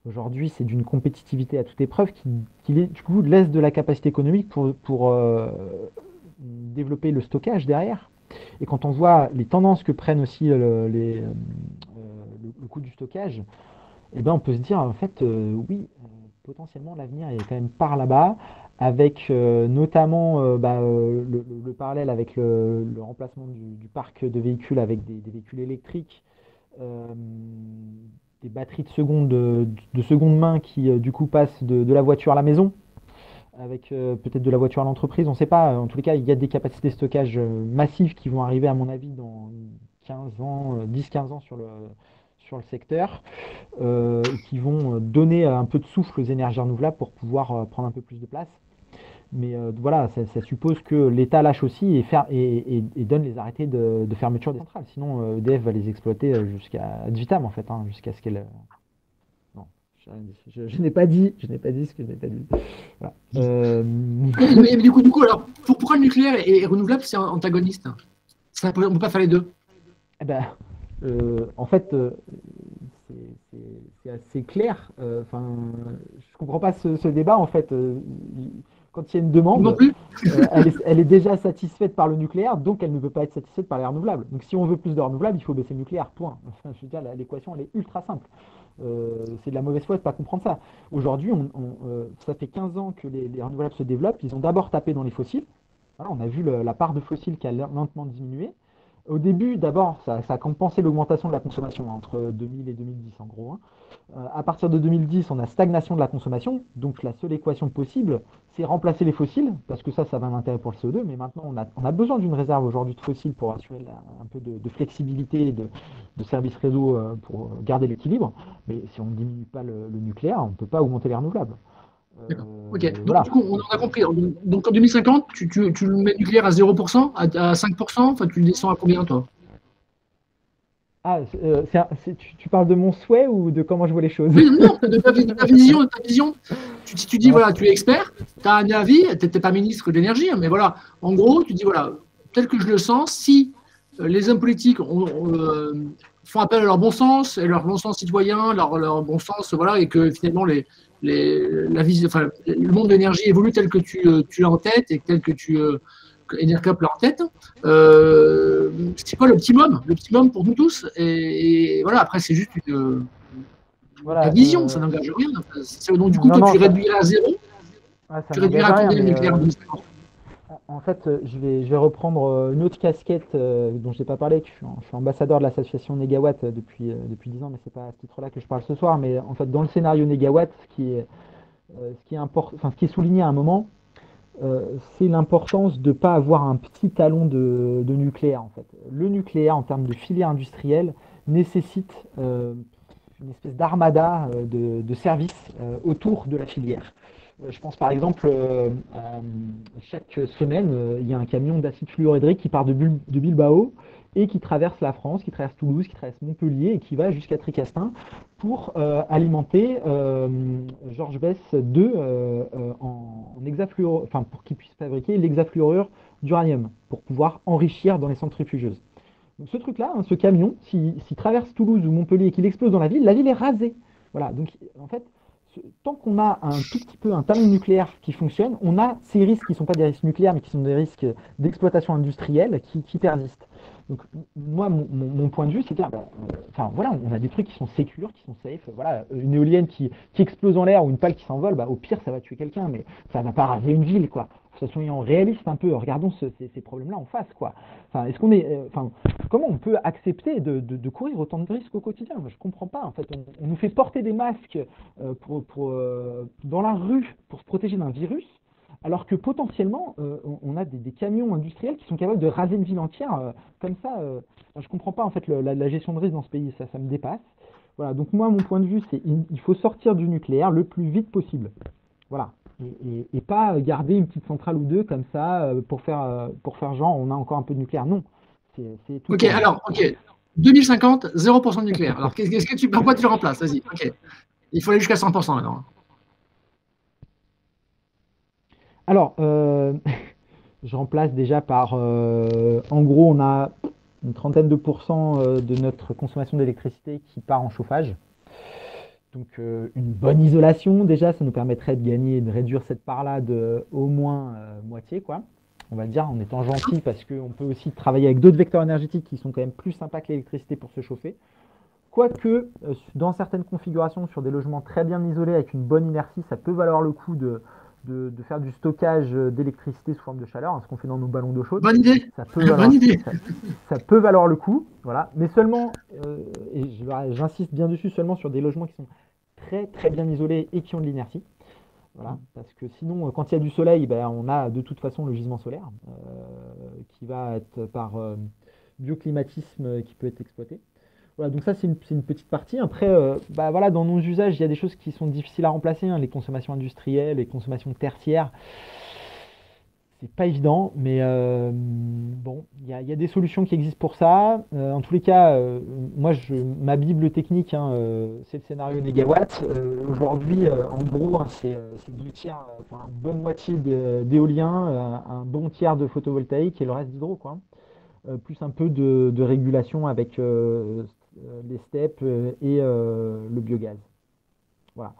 Aujourd'hui, c'est d'une compétitivité à toute épreuve qui du coup, laisse de la capacité économique pour développer le stockage derrière. Et quand on voit les tendances que prennent aussi le coût du stockage, eh ben, on peut se dire, en fait, oui, potentiellement, l'avenir est quand même par là-bas, avec notamment le parallèle avec le remplacement du parc de véhicules avec des véhicules électriques, euh, des batteries de seconde main qui, du coup, passent de la voiture à la maison avec peut-être de la voiture à l'entreprise, on ne sait pas. En tous les cas, il y a des capacités de stockage massives qui vont arriver, à mon avis, dans 15 ans, 10-15 ans sur le secteur, et qui vont donner un peu de souffle aux énergies renouvelables pour pouvoir prendre un peu plus de place. Mais voilà, ça suppose que l'État lâche aussi et donne les arrêtés de fermeture des centrales. Sinon, EDF va les exploiter jusqu'à ad vitam, en fait, hein, jusqu'à ce qu'elle. Non, je n'ai pas dit ce que je n'ai pas dit. Voilà. Mais du coup, alors, pourquoi le nucléaire est renouvelable, c'est antagoniste? On ne peut pas faire les deux. Eh ben, en fait, c'est c'est assez clair. Enfin, je comprends pas ce débat. En fait, quand il y a une Non demande, plus? elle est déjà satisfaite par le nucléaire, donc elle ne peut pas être satisfaite par les renouvelables. Donc, si on veut plus de renouvelables, il faut baisser le nucléaire. Point. Enfin, je veux dire, l'équation, elle est ultra simple. C'est de la mauvaise foi de ne pas comprendre ça. Aujourd'hui, ça fait 15 ans que les renouvelables se développent. Ils ont d'abord tapé dans les fossiles. Voilà, on a vu la part de fossiles qui a lentement diminué. Au début, d'abord, ça a compensé l'augmentation de la consommation entre 2000 et 2010, en gros, hein. À partir de 2010, on a stagnation de la consommation. Donc, la seule équation possible, c'est remplacer les fossiles, parce que ça va un intérêt pour le CO2. Mais maintenant, on a besoin d'une réserve aujourd'hui de fossiles pour assurer un peu de flexibilité et de services réseau pour garder l'équilibre. Mais si on ne diminue pas le nucléaire, on ne peut pas augmenter les renouvelables. D'accord. Ok. Donc, Voilà. du coup, on en a compris. Donc, en 2050, tu le mets nucléaire à 0%, à 5%, enfin, tu le descends à combien, toi? Ah, tu parles de mon souhait ou de comment je vois les choses? Oui, non, de ta vision, de ta vision. Si tu dis, Ouais. voilà, tu es expert, tu as un avis, tu n'es pas ministre de l'énergie, hein, mais voilà, en gros, tu dis, voilà, tel que je le sens, si les hommes politiques font appel à leur bon sens, et leur bon sens citoyen, leur bon sens, voilà, et que finalement, le monde de l'énergie évolue tel que tu l'as en tête et tel que que Enercop l'a en tête, c'est quoi l'optimum? L'optimum pour nous tous. Et voilà, après, c'est juste ta Voilà. vision, ça n'engage rien. Donc, du coup, Non, toi, non, tu réduiras à zéro, ça tu n'engage réduiras à à rien, combien le mais nucléaire en 2050? en fait, je vais reprendre une autre casquette dont je n'ai pas parlé. Que je suis ambassadeur de l'association Négawatt depuis 10 ans, mais c'est pas à ce titre-là que je parle ce soir. Mais en fait, dans le scénario Négawatt, ce qui est souligné à un moment, c'est l'importance de ne pas avoir un petit talon de nucléaire. En fait, le nucléaire, en termes de filière industrielle, nécessite une espèce d'armada de services autour de la filière. Je pense par exemple, chaque semaine, il y a un camion d'acide fluorhydrique qui part de Bilbao et qui traverse la France, qui traverse Toulouse, qui traverse Montpellier et qui va jusqu'à Tricastin pour alimenter Georges Bess 2 en hexafluor, enfin pour qu'il puisse fabriquer l'hexafluorure d'uranium pour pouvoir enrichir dans les centrifugeuses. Donc ce truc-là, hein, ce camion, s'il traverse Toulouse ou Montpellier et qu'il explose dans la ville est rasée. Voilà, donc en fait, tant qu'on a un tout petit peu un talon nucléaire qui fonctionne, on a ces risques qui ne sont pas des risques nucléaires, mais qui sont des risques d'exploitation industrielle qui persistent. Donc moi, mon point de vue, c'est que enfin voilà, on a des trucs qui sont sécures, qui sont safe. Voilà, une éolienne qui explose en l'air ou une pale qui s'envole, bah, au pire, ça va tuer quelqu'un, mais ça ne va pas raser une ville, quoi. Soyons réalistes un peu, regardons ces problèmes-là en face, quoi. Enfin, comment on peut accepter de courir autant de risques au quotidien? Je comprends pas. En fait, on nous fait porter des masques dans la rue pour se protéger d'un virus, alors que potentiellement, on a des camions industriels qui sont capables de raser une ville entière comme ça. Je comprends pas en fait la gestion de risque dans ce pays, ça me dépasse. Voilà, donc moi, mon point de vue, c'est il faut sortir du nucléaire le plus vite possible. Voilà. Et pas garder une petite centrale ou deux comme ça pour faire genre on a encore un peu de nucléaire. Non, c'est tout Ok, ou rien. alors, ok. 2050, 0% de nucléaire. Alors, pourquoi tu le remplaces? Vas-y, ok. Il faut aller jusqu'à 100% maintenant. Alors, je remplace déjà par, en gros, on a une trentaine de pourcents de notre consommation d'électricité qui part en chauffage. Donc, une bonne isolation, déjà, ça nous permettrait de gagner, de réduire cette part-là de au moins moitié, quoi. On va dire en étant gentil, parce qu'on peut aussi travailler avec d'autres vecteurs énergétiques qui sont quand même plus sympas que l'électricité pour se chauffer. Quoique, dans certaines configurations, sur des logements très bien isolés avec une bonne inertie, ça peut valoir le coup de faire du stockage d'électricité sous forme de chaleur, hein, ce qu'on fait dans nos ballons d'eau chaude. Bonne idée. Ça peut Bonne valoir, idée. ça peut valoir le coup, voilà. Mais seulement, et j'insiste bien dessus, seulement sur des logements qui sont très très bien isolés et qui ont de l'inertie. Voilà, parce que sinon, quand il y a du soleil, ben, on a de toute façon le gisement solaire qui va être par bioclimatisme qui peut être exploité. Voilà, donc ça c'est une petite partie. Après, bah, voilà, dans nos usages, il y a des choses qui sont difficiles à remplacer, hein, les consommations industrielles, les consommations tertiaires. C'est pas évident, mais bon, il y a des solutions qui existent pour ça. En tous les cas, moi, ma bible technique, hein, c'est le scénario négawatt. Aujourd'hui, en gros, hein, c'est deux tiers, enfin, une bonne moitié d'éolien, un bon tiers de photovoltaïque et le reste d'hydro, quoi. Plus un peu de régulation avec les steppes et le biogaz. Voilà.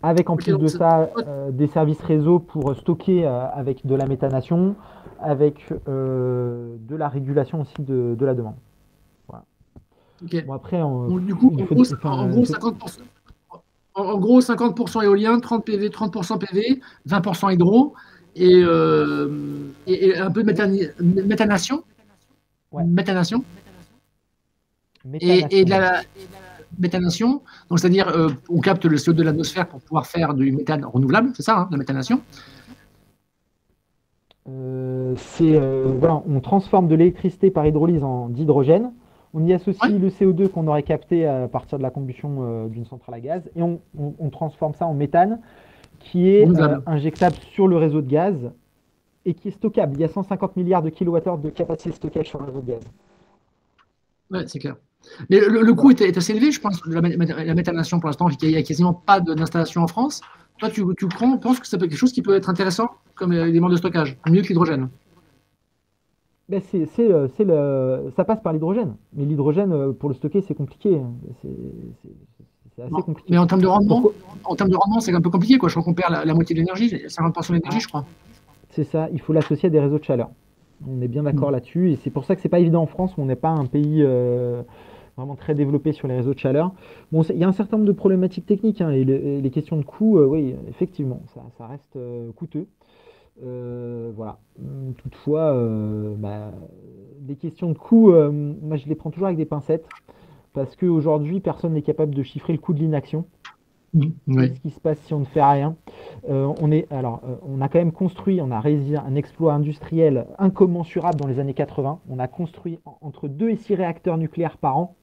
Avec en Ok, plus donc, de ça des services réseau pour stocker avec de la méthanation, avec de la régulation aussi de la demande. Voilà. ok. Bon après, Donc, du coup, il en faut, gros, enfin, il faut- 50%. En gros, 50% éolien, 30 PV, 30% PV, 20% hydro. et un peu de méthanation. Ouais. Méthanation. Méthanation. Et de la méthanation, donc c'est-à-dire on capte le CO2 de l'atmosphère pour pouvoir faire du méthane renouvelable, c'est ça, hein, la méthanation? Voilà, on transforme de l'électricité par hydrolyse d'hydrogène. On y Ouais, associe le CO2 qu'on aurait capté à partir de la combustion d'une centrale à gaz et on transforme ça en méthane qui est renouvelable. injectable sur le réseau de gaz et qui est stockable. Il y a 150 milliards de kilowattheures de capacité de stockage sur le réseau de gaz. Ouais, c'est clair. Mais le coût Voilà. est assez élevé, je pense, de la méthanation pour l'instant, il n'y a quasiment pas d'installation en France. Toi, tu penses que c'est quelque chose qui peut être intéressant comme élément de stockage, mieux que l'hydrogène? Ben, ça passe par l'hydrogène. Mais l'hydrogène, pour le stocker, c'est compliqué. C'est c'est assez Non. compliqué. Mais Pourquoi? en termes de rendement, c'est un peu compliqué, quoi. Je crois qu'on perd la moitié de l'énergie, 50% de l'énergie, Ah, je crois. c'est ça, il faut l'associer à des réseaux de chaleur. On est bien Mm. d'accord là-dessus. Et c'est pour ça que c'est pas évident en France, où on n'est pas un pays vraiment très développé sur les réseaux de chaleur. Bon, il y a un certain nombre de problématiques techniques, hein, et les questions de coût, oui, effectivement, ça reste coûteux. Voilà. Toutefois, des questions de coût, moi je les prends toujours avec des pincettes, parce qu'aujourd'hui, personne n'est capable de chiffrer le coût de l'inaction. Oui. Qu'est-ce qui se passe si on ne fait rien? On a quand même construit, on a réalisé un exploit industriel incommensurable dans les années 80. On a construit entre 2 et 6 réacteurs nucléaires par an.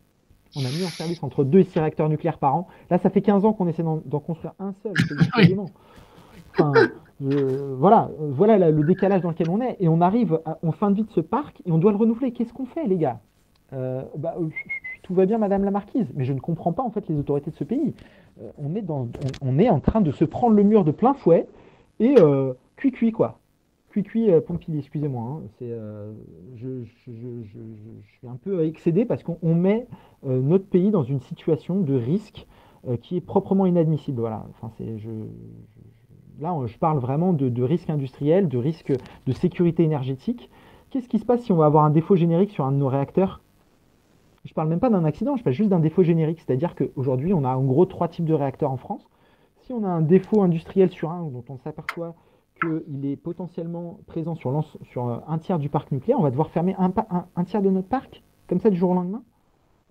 On a mis en service entre 2 et 6 réacteurs nucléaires par an. Là, ça fait 15 ans qu'on essaie d'en construire un seul, c'est Oui. dément. Enfin, voilà le décalage dans lequel on est. Et on arrive en fin de vie de ce parc et on doit le renouveler. Qu'est-ce qu'on fait, les gars? Tout va bien, Madame la Marquise, mais je ne comprends pas en fait les autorités de ce pays. On est en train de se prendre le mur de plein fouet et cuit quoi. Cuit Pompili, excusez-moi, hein. Je suis un peu excédé parce qu'on met notre pays dans une situation de risque qui est proprement inadmissible. Voilà. Enfin, là, je parle vraiment de risque industriel, de risque de sécurité énergétique. Qu'est-ce qui se passe si on va avoir un défaut générique sur un de nos réacteurs? Je parle même pas d'un accident, je parle juste d'un défaut générique. C'est-à-dire qu'aujourd'hui, on a en gros 3 types de réacteurs en France. Si on a un défaut industriel sur un dont on s'aperçoit qu'il est potentiellement présent sur un tiers du parc nucléaire, on va devoir fermer un tiers de notre parc, comme ça du jour au lendemain?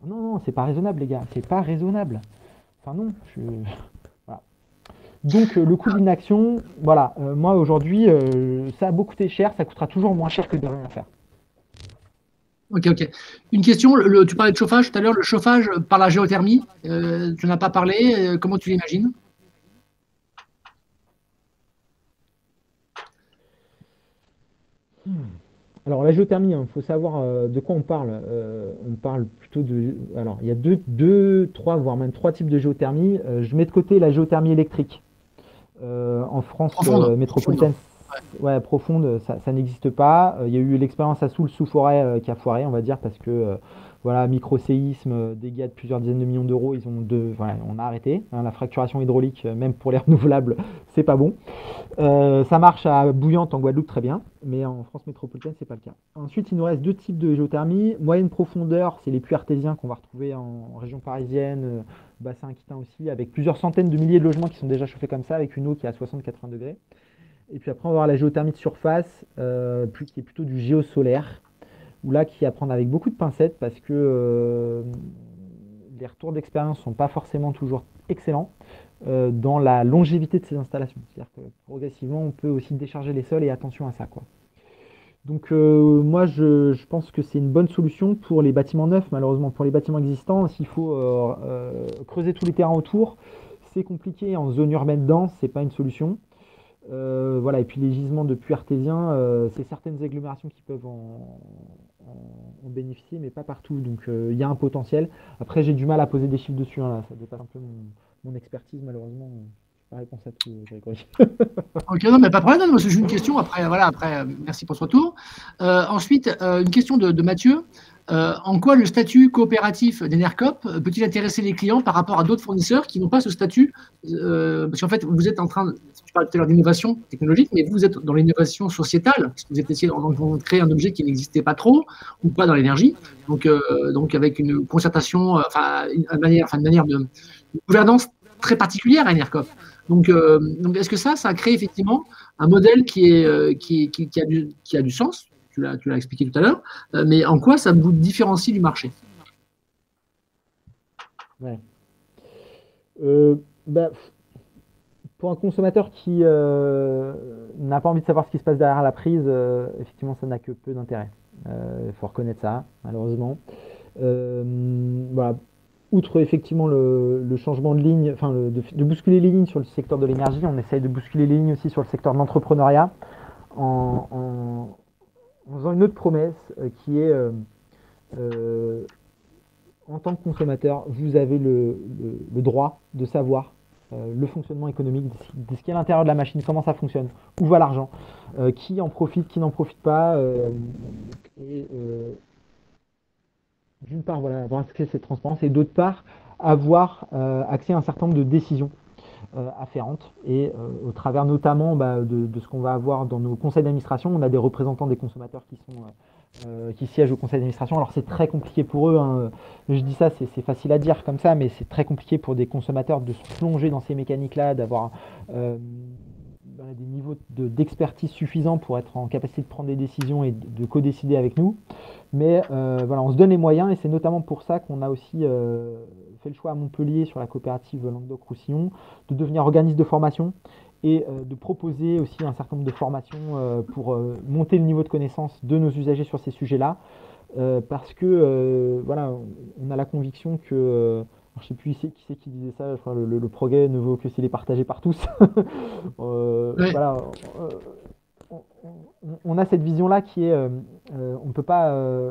Non, non, c'est pas raisonnable, les gars. C'est pas raisonnable. Enfin, non. Voilà. Donc, le coût de l'inaction, voilà. Moi, aujourd'hui, ça a beaucoup coûté cher. Ça coûtera toujours moins cher que de rien faire. Ok, ok. Une question, tu parlais de chauffage tout à l'heure, le chauffage par la géothermie, tu n'en as pas parlé, comment tu l'imagines? Alors, la géothermie, il faut savoir de quoi on parle. On parle plutôt de. Alors, il y a trois, voire même 3 types de géothermie. Je mets de côté la géothermie électrique. En France Profonde. métropolitaine, ouais, profonde, ça n'existe pas. Il y a eu l'expérience à Soul sous forêt qui a foiré, on va dire, parce que voilà, micro-séisme, dégâts de plusieurs dizaines de millions d'euros, voilà, on a arrêté. Hein, la fracturation hydraulique, même pour les renouvelables, c'est pas bon. Ça marche à Bouillante en Guadeloupe très bien, mais en France métropolitaine, c'est pas le cas. Ensuite, il nous reste 2 types de géothermie. Moyenne profondeur, c'est les puits artésiens qu'on va retrouver en région parisienne, bassin aquitain aussi, avec plusieurs centaines de milliers de logements qui sont déjà chauffés comme ça, avec une eau qui est à 60-80 degrés. Et puis après, on va avoir la géothermie de surface, qui est plutôt du géosolaire, où là, qui est à prendre avec beaucoup de pincettes parce que les retours d'expérience ne sont pas forcément toujours excellents dans la longévité de ces installations. C'est-à-dire que progressivement, on peut aussi décharger les sols et attention à ça, quoi. Donc moi, je pense que c'est une bonne solution pour les bâtiments neufs. Malheureusement, pour les bâtiments existants, s'il faut creuser tous les terrains autour, c'est compliqué. En zone urbaine dense, c'est pas une solution. Voilà, et puis les gisements de puits artésiens, c'est certaines agglomérations qui peuvent en bénéficier, mais pas partout. Donc il y a un potentiel. Après, j'ai du mal à poser des chiffres dessus, hein, là. Ça dépasse un peu mon expertise, malheureusement. Je n'ai pas réponse à tout, Grégory. Ok, non, mais pas de problème, non, c'est juste une question. Après, voilà, merci pour ce retour. Ensuite, une question de Mathieu. En quoi le statut coopératif d'Enercop peut-il intéresser les clients par rapport à d'autres fournisseurs qui n'ont pas ce statut? Parce qu'en fait, vous êtes en train, tu parlais tout à l'heure d'innovation technologique, mais vous êtes dans l'innovation sociétale, parce que vous êtes essayé de créer un objet qui n'existait pas trop, ou pas dans l'énergie. Donc avec une concertation, une manière de une gouvernance très particulière à Enercop. Donc est-ce que ça crée effectivement un modèle qui a du sens? Tu l'as expliqué tout à l'heure, mais en quoi ça vous différencie du marché? Ouais. Bah, pour un consommateur qui n'a pas envie de savoir ce qui se passe derrière la prise, effectivement, ça n'a que peu d'intérêt. Il faut reconnaître ça, malheureusement. Voilà. Outre effectivement le changement de ligne, enfin de bousculer les lignes sur le secteur de l'énergie, on essaye de bousculer les lignes aussi sur le secteur de l'entrepreneuriat en faisant une autre promesse qui est en tant que consommateur, vous avez le droit de savoir le fonctionnement économique de ce qui est à l'intérieur de la machine, comment ça fonctionne, où va l'argent, qui en profite, qui n'en profite pas. Et d'une part, voilà, avoir accès à cette transparence et d'autre part, avoir accès à un certain nombre de décisions afférentes et au travers notamment de ce qu'on va avoir dans nos conseils d'administration. On a des représentants des consommateurs qui siègent au conseil d'administration. Alors c'est très compliqué pour eux, hein. Je dis ça, c'est facile à dire comme ça, mais c'est très compliqué pour des consommateurs de se plonger dans ces mécaniques-là, d'avoir des niveaux d'expertise suffisants pour être en capacité de prendre des décisions et de co-décider avec nous. Mais voilà, on se donne les moyens et c'est notamment pour ça qu'on a aussi fait le choix à Montpellier sur la coopérative Languedoc-Roussillon de devenir organisme de formation et de proposer aussi un certain nombre de formations pour monter le niveau de connaissance de nos usagers sur ces sujets-là. Parce que voilà, on a la conviction que je ne sais plus qui c'est qui disait ça, je crois, le progrès ne vaut que s'il est partagé par tous. Ouais. Voilà, on a cette vision-là qui est, on ne peut pas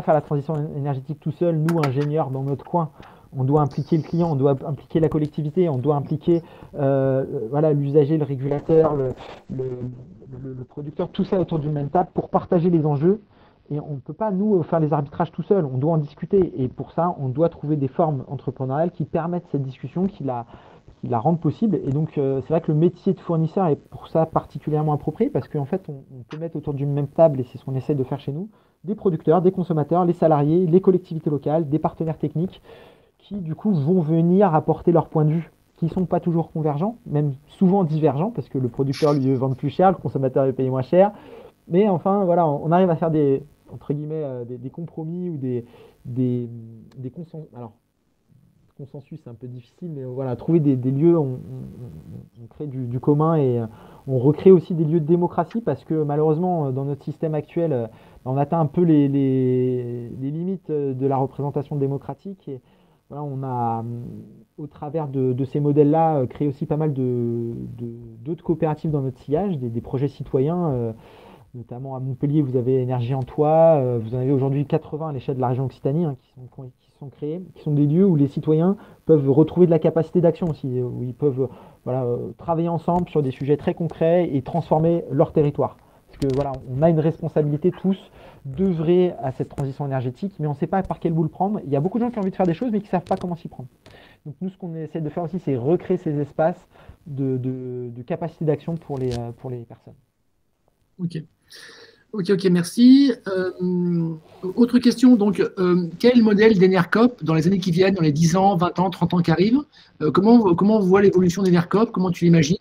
faire la transition énergétique tout seul, nous, ingénieurs, dans notre coin. On doit impliquer le client, on doit impliquer la collectivité, on doit impliquer voilà, l'usager, le régulateur, le producteur, tout ça autour d'une même table pour partager les enjeux. Et on ne peut pas, nous, faire les arbitrages tout seul. On doit en discuter. Et pour ça, on doit trouver des formes entrepreneuriales qui permettent cette discussion, qui la rendent possible. Et donc, c'est vrai que le métier de fournisseur est pour ça particulièrement approprié parce qu'en fait, on peut mettre autour d'une même table, et c'est ce qu'on essaie de faire chez nous, des producteurs, des consommateurs, les salariés, les collectivités locales, des partenaires techniques qui, du coup, vont venir apporter leur point de vue qui ne sont pas toujours convergents, même souvent divergents, parce que le producteur lui veut vendre plus cher, le consommateur veut payer moins cher. Mais enfin, voilà, on arrive à faire des, entre guillemets, des compromis ou des consensus. Alors, consensus, c'est un peu difficile, mais voilà, trouver des lieux, on crée du commun et on recrée aussi des lieux de démocratie parce que malheureusement, dans notre système actuel, on atteint un peu les limites de la représentation démocratique et voilà, on a, au travers de ces modèles-là, créé aussi pas mal d'autres coopératives dans notre sillage, des projets citoyens. Notamment à Montpellier, vous avez Énergie en Toit, vous en avez aujourd'hui 80 à l'échelle de la région Occitanie qui sont créés, qui sont des lieux où les citoyens peuvent retrouver de la capacité d'action aussi, où ils peuvent voilà, travailler ensemble sur des sujets très concrets et transformer leur territoire. Parce que voilà, on a une responsabilité tous d'œuvrer à cette transition énergétique, mais on ne sait pas par quel bout le prendre. Il y a beaucoup de gens qui ont envie de faire des choses, mais qui ne savent pas comment s'y prendre. Donc nous, ce qu'on essaie de faire aussi, c'est recréer ces espaces de capacité d'action pour les personnes. Ok. Ok, merci. Autre question, donc, quel modèle d'Enercop dans les années qui viennent, dans les 10 ans, 20 ans, 30 ans qui arrivent? Comment on voit l'évolution d'Enercop? Comment tu l'imagines?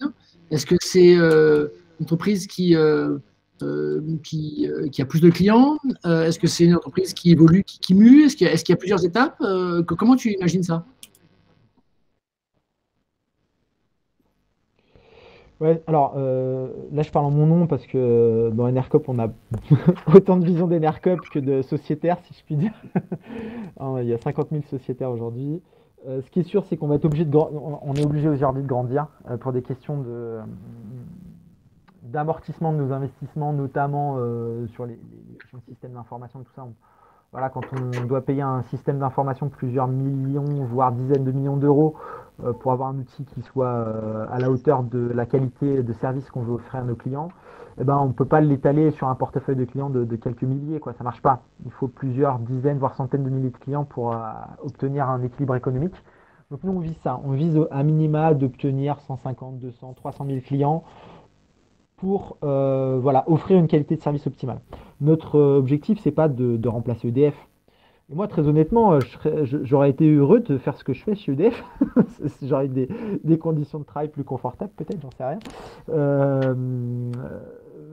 Est-ce que c'est une entreprise qui a plus de clients? Est-ce que c'est une entreprise qui évolue, qui mue? Est-ce qu'il y a plusieurs étapes? Comment tu imagines ça? Ouais, alors là je parle en mon nom parce que dans Enercop on a autant de vision d'Enercop que de sociétaires si je puis dire. Hein, il y a 50 000 sociétaires aujourd'hui. Ce qui est sûr c'est qu'on va être obligé on est obligé aujourd'hui de grandir pour des questions d'amortissement de nos investissements, notamment sur les questions de système d'information et tout ça. Voilà, quand on doit payer un système d'information de plusieurs millions, voire dizaines de millions d'euros pour avoir un outil qui soit à la hauteur de la qualité de service qu'on veut offrir à nos clients, eh ben, on ne peut pas l'étaler sur un portefeuille de clients de quelques milliers, quoi. Ça ne marche pas. Il faut plusieurs dizaines, voire centaines de milliers de clients pour obtenir un équilibre économique. Donc nous, on vise ça. On vise à minima d'obtenir 150, 200, 300 000 clients pour voilà, offrir une qualité de service optimale. Notre objectif, c'est pas de remplacer EDF. Et moi, très honnêtement, j'aurais été heureux de faire ce que je fais chez EDF. J'aurais eu des conditions de travail plus confortables, peut-être, j'en sais rien. Euh,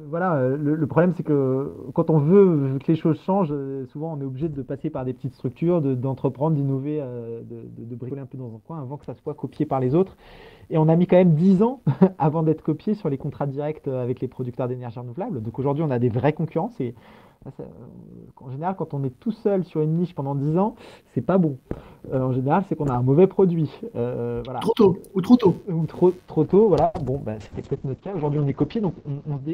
voilà, le problème, c'est que quand on veut que les choses changent, souvent on est obligé de passer par des petites structures, d'entreprendre, d'innover, de bricoler un peu dans un coin avant que ça soit copié par les autres. Et on a mis quand même 10 ans avant d'être copié sur les contrats directs avec les producteurs d'énergie renouvelable. Donc aujourd'hui, on a des vraies concurrences. Et en général, quand on est tout seul sur une niche pendant 10 ans, c'est pas bon. En général, c'est qu'on a un mauvais produit. Voilà. Trop tôt ou trop tôt. Ou trop tôt, voilà. Bon, bah, c'était peut-être notre cas. Aujourd'hui, on est copié, donc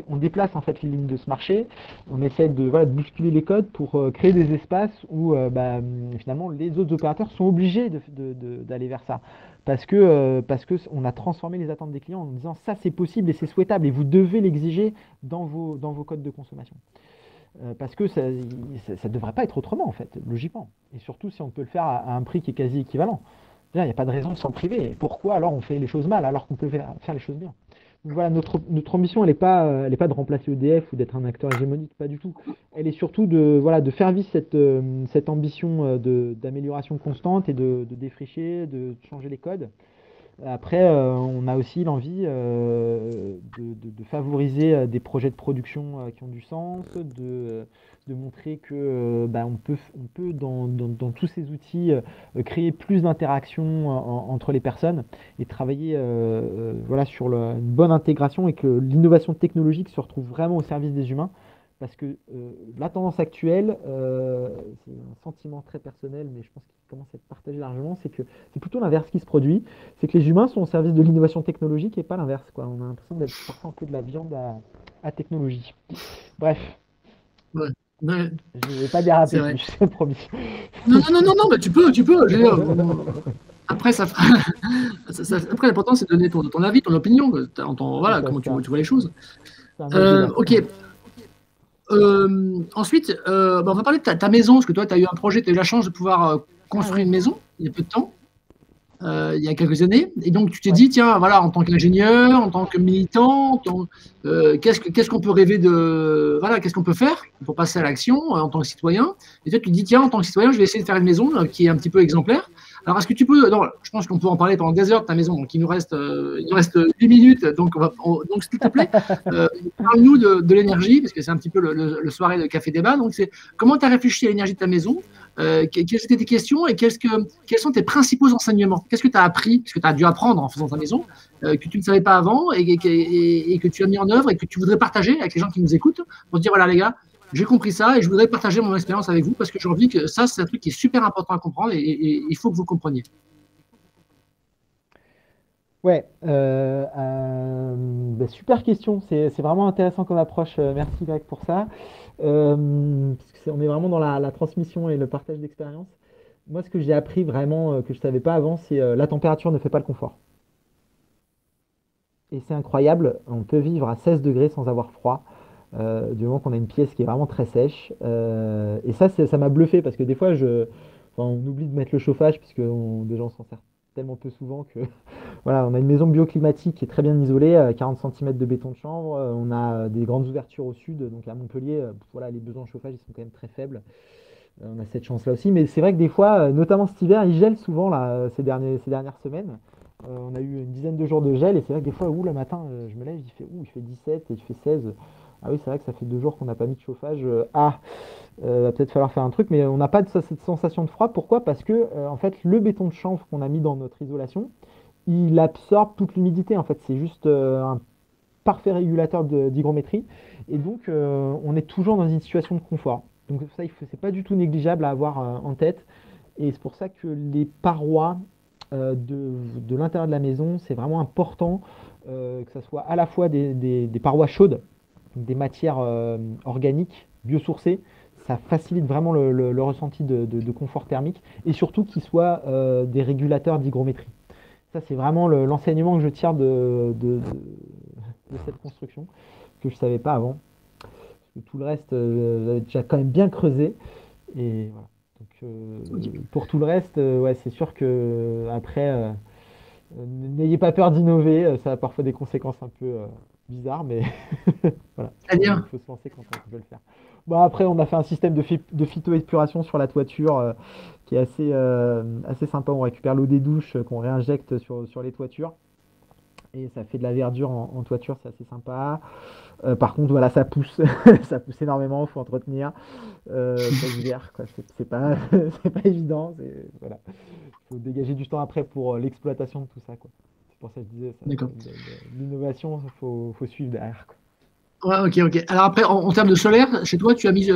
on déplace en fait les lignes de ce marché. On essaie de, voilà, de bousculer les codes pour créer des espaces où bah, finalement les autres opérateurs sont obligés d'aller vers ça. Parce que on a transformé les attentes des clients en disant ça c'est possible et c'est souhaitable et vous devez l'exiger dans vos codes de consommation. Parce que ça ne devrait pas être autrement, en fait, logiquement. Et surtout si on peut le faire à un prix qui est quasi équivalent. Il n'y a pas de raison de s'en priver. Et pourquoi alors on fait les choses mal alors qu'on peut faire les choses bien? Donc voilà, notre ambition, elle est pas de remplacer EDF ou d'être un acteur hégémonique, pas du tout. Elle est surtout de, voilà, de faire vivre cette ambition d'amélioration constante et de défricher, de changer les codes. Après, on a aussi l'envie de favoriser des projets de production qui ont du sens, de montrer que bah, on peut dans tous ces outils créer plus d'interactions entre les personnes et travailler voilà, sur une bonne intégration et que l'innovation technologique se retrouve vraiment au service des humains. Parce que la tendance actuelle, c'est un sentiment très personnel, mais je pense qu'il commence à être partagé largement, c'est que c'est plutôt l'inverse qui se produit, c'est que les humains sont au service de l'innovation technologique et pas l'inverse, quoi. On a l'impression d'être parfois un peu de la viande à technologie. Bref, Ouais. Ouais, je ne vais pas c'est déraper vrai. plus, promis. Non, non, non, non, non, mais tu peux. Je veux dire, après, ça fera. Après, l'important, c'est de donner ton avis, ton opinion, C'est voilà, ça, comment tu vois les choses. c'est un âge de l'air. Ok. Ensuite, bah, on va parler de ta maison, parce que toi, tu as eu un projet, tu as eu la chance de pouvoir Ah construire oui, une maison il y a peu de temps, il y a quelques années. Et donc, tu t'es ouais. dit, tiens, voilà, en tant qu'ingénieur, en tant que militant, qu'est-ce qu'on peut rêver de. Voilà, qu'est-ce qu'on peut faire pour passer à l'action en tant que citoyen. Et toi, tu te dis, tiens, en tant que citoyen, je vais essayer de faire une maison qui est un petit peu exemplaire. Alors, est-ce que tu peux. Non, je pense qu'on peut en parler pendant des heures de ta maison. Donc, il nous reste 10 minutes. Donc, donc s'il te plaît, euh, parle-nous de l'énergie, parce que c'est un petit peu le soirée de café débat. Donc, c'est comment tu as réfléchi à l'énergie de ta maison, quelles étaient tes questions et quels sont tes principaux enseignements? Qu'est-ce que tu as appris, parce que tu as dû apprendre en faisant ta maison, que tu ne savais pas avant et que tu as mis en œuvre et que tu voudrais partager avec les gens qui nous écoutent pour dire, voilà les gars, j'ai compris ça et je voudrais partager mon expérience avec vous parce que j'ai envie que ça, c'est un truc qui est super important à comprendre et il faut que vous compreniez. Ouais, bah, super question. C'est vraiment intéressant comme approche. Merci Greg pour ça. Parce que on est vraiment dans la transmission et le partage d'expérience. Moi, ce que j'ai appris vraiment que je savais pas avant, c'est la température ne fait pas le confort. Et c'est incroyable, on peut vivre à 16 degrés sans avoir froid, du moment qu'on a une pièce qui est vraiment très sèche. Et ça, ça m'a bluffé parce que des fois, enfin, on oublie de mettre le chauffage puisque déjà on s'en sert tellement peu souvent que voilà, on a une maison bioclimatique qui est très bien isolée, 40 cm de béton de chanvre, on a des grandes ouvertures au sud, donc à Montpellier, voilà, les besoins en chauffage ils sont quand même très faibles. On a cette chance-là aussi, mais c'est vrai que des fois, notamment cet hiver, il gèle souvent là, ces dernières semaines. On a eu une dizaine de jours de gel et c'est vrai que des fois, le matin, je me lève, il fait 17 et il fait 16. Ah oui, c'est vrai que ça fait 2 jours qu'on n'a pas mis de chauffage. Va peut-être falloir faire un truc, mais on n'a pas cette sensation de froid. Pourquoi? Parce que en fait, le béton de chanvre qu'on a mis dans notre isolation, il absorbe toute l'humidité. En fait, c'est juste un parfait régulateur d'hygrométrie. Et donc, on est toujours dans une situation de confort. Donc ça, c'est pas du tout négligeable à avoir en tête. Et c'est pour ça que les parois de l'intérieur de la maison, c'est vraiment important que ça soit à la fois des parois chaudes, donc des matières organiques, biosourcées. Ça facilite vraiment le ressenti de confort thermique et surtout qu'ils soient des régulateurs d'hygrométrie. Ça, c'est vraiment l'enseignement que je tire de cette construction que je ne savais pas avant. Parce que tout le reste, j'avais déjà quand même bien creusé. Et voilà. Donc, pour tout le reste, ouais, c'est sûr que après, n'ayez pas peur d'innover. Ça a parfois des conséquences un peu bizarres, mais voilà. Il C'est-à-dire, faut se lancer quand on peut le faire. Bon, après, on a fait un système de phytoépuration sur la toiture qui est assez sympa. On récupère l'eau des douches qu'on réinjecte sur les toitures. Et ça fait de la verdure en toiture, c'est assez sympa. Par contre, voilà, ça pousse, ça pousse énormément, il faut entretenir. Ça se gère, quoi. C'est pas, c'est pas évident. Voilà. Faut dégager du temps après pour l'exploitation de tout ça, quoi. C'est pour ça que je disais, D'accord. l'innovation, faut suivre derrière, quoi. Ouais, ok. Alors après, en termes de solaire, chez toi, tu as mis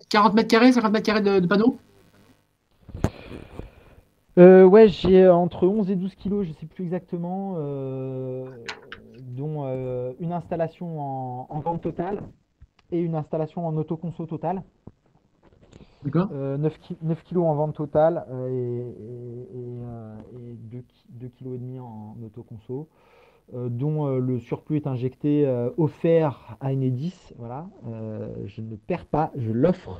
40 mètres carrés, 50 mètres carrés de panneaux? Ouais, j'ai entre 11 et 12 kilos, je sais plus exactement, dont une installation en vente totale et une installation en autoconso totale. D'accord. 9 kilos en vente totale et 2 kilos et demi en autoconso, dont le surplus est injecté, offert à Enedis. Voilà, je ne perds pas, je l'offre.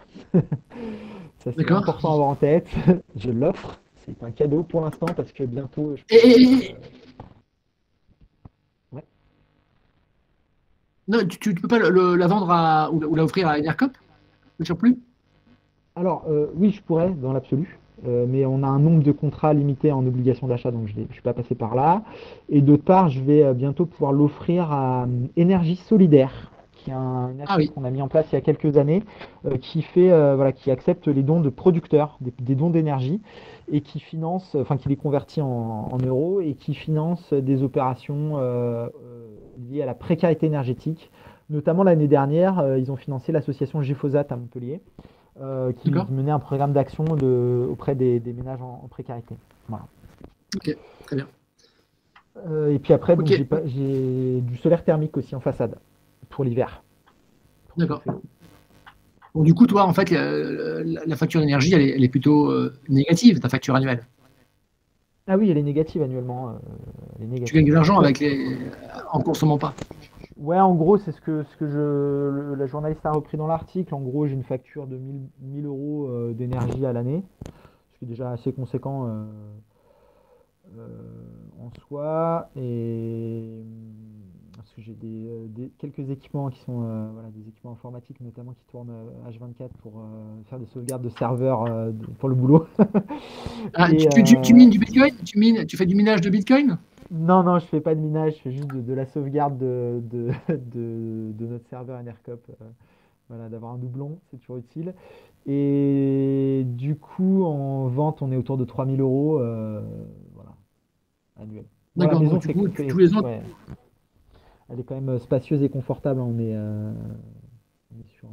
Ça, c'est D'accord. important à avoir en tête. Je l'offre. C'est un cadeau pour l'instant parce que bientôt, je Et, pourrais. et- et- Ouais. non, tu ne peux pas la vendre ou la offrir à Enercop, le surplus? Alors, oui, je pourrais dans l'absolu, mais on a un nombre de contrats limité en obligation d'achat, donc je ne suis pas passé par là. Et d'autre part, je vais bientôt pouvoir l'offrir à Énergie Solidaire, qui est une Ah asso oui, qu'on a mis en place il y a quelques années, voilà, qui accepte les dons de producteurs, des dons d'énergie, et qui finance, enfin, qui les convertit en euros et qui finance des opérations liées à la précarité énergétique. Notamment l'année dernière, ils ont financé l'association Glyphosate à Montpellier, qui d'accord. menait un programme d'action auprès des ménages en précarité. Voilà. Ok, très bien. Et puis après, donc, Ok, j'ai du solaire thermique aussi en façade pour l'hiver, pour d'accord. chauffer l'eau. Bon, du coup, toi, en fait, la facture d'énergie, elle est plutôt négative, ta facture annuelle. Ah oui, elle est négative annuellement. Elle est Tu gagnes négative. de l'argent Après, en consommant pas. ouais, en gros, c'est la journaliste a repris dans l'article. En gros, j'ai une facture de 1000 euros d'énergie à l'année, ce qui est déjà assez conséquent en soi. Et parce que j'ai quelques équipements qui sont voilà, des équipements informatiques notamment qui tournent H24 pour faire des sauvegardes de serveurs pour le boulot. Ah, Et tu mines du Bitcoin? Tu fais du minage de Bitcoin? non, non, je fais pas de minage, je fais juste de la sauvegarde de notre serveur Enercop. Voilà, d'avoir un doublon, c'est toujours utile. Et du coup, en vente, on est autour de 3000 euros voilà, annuel. Bon, la D'accord, donc maison du coup, tous les ans. ouais, elle est quand même spacieuse et confortable, hein. On est sur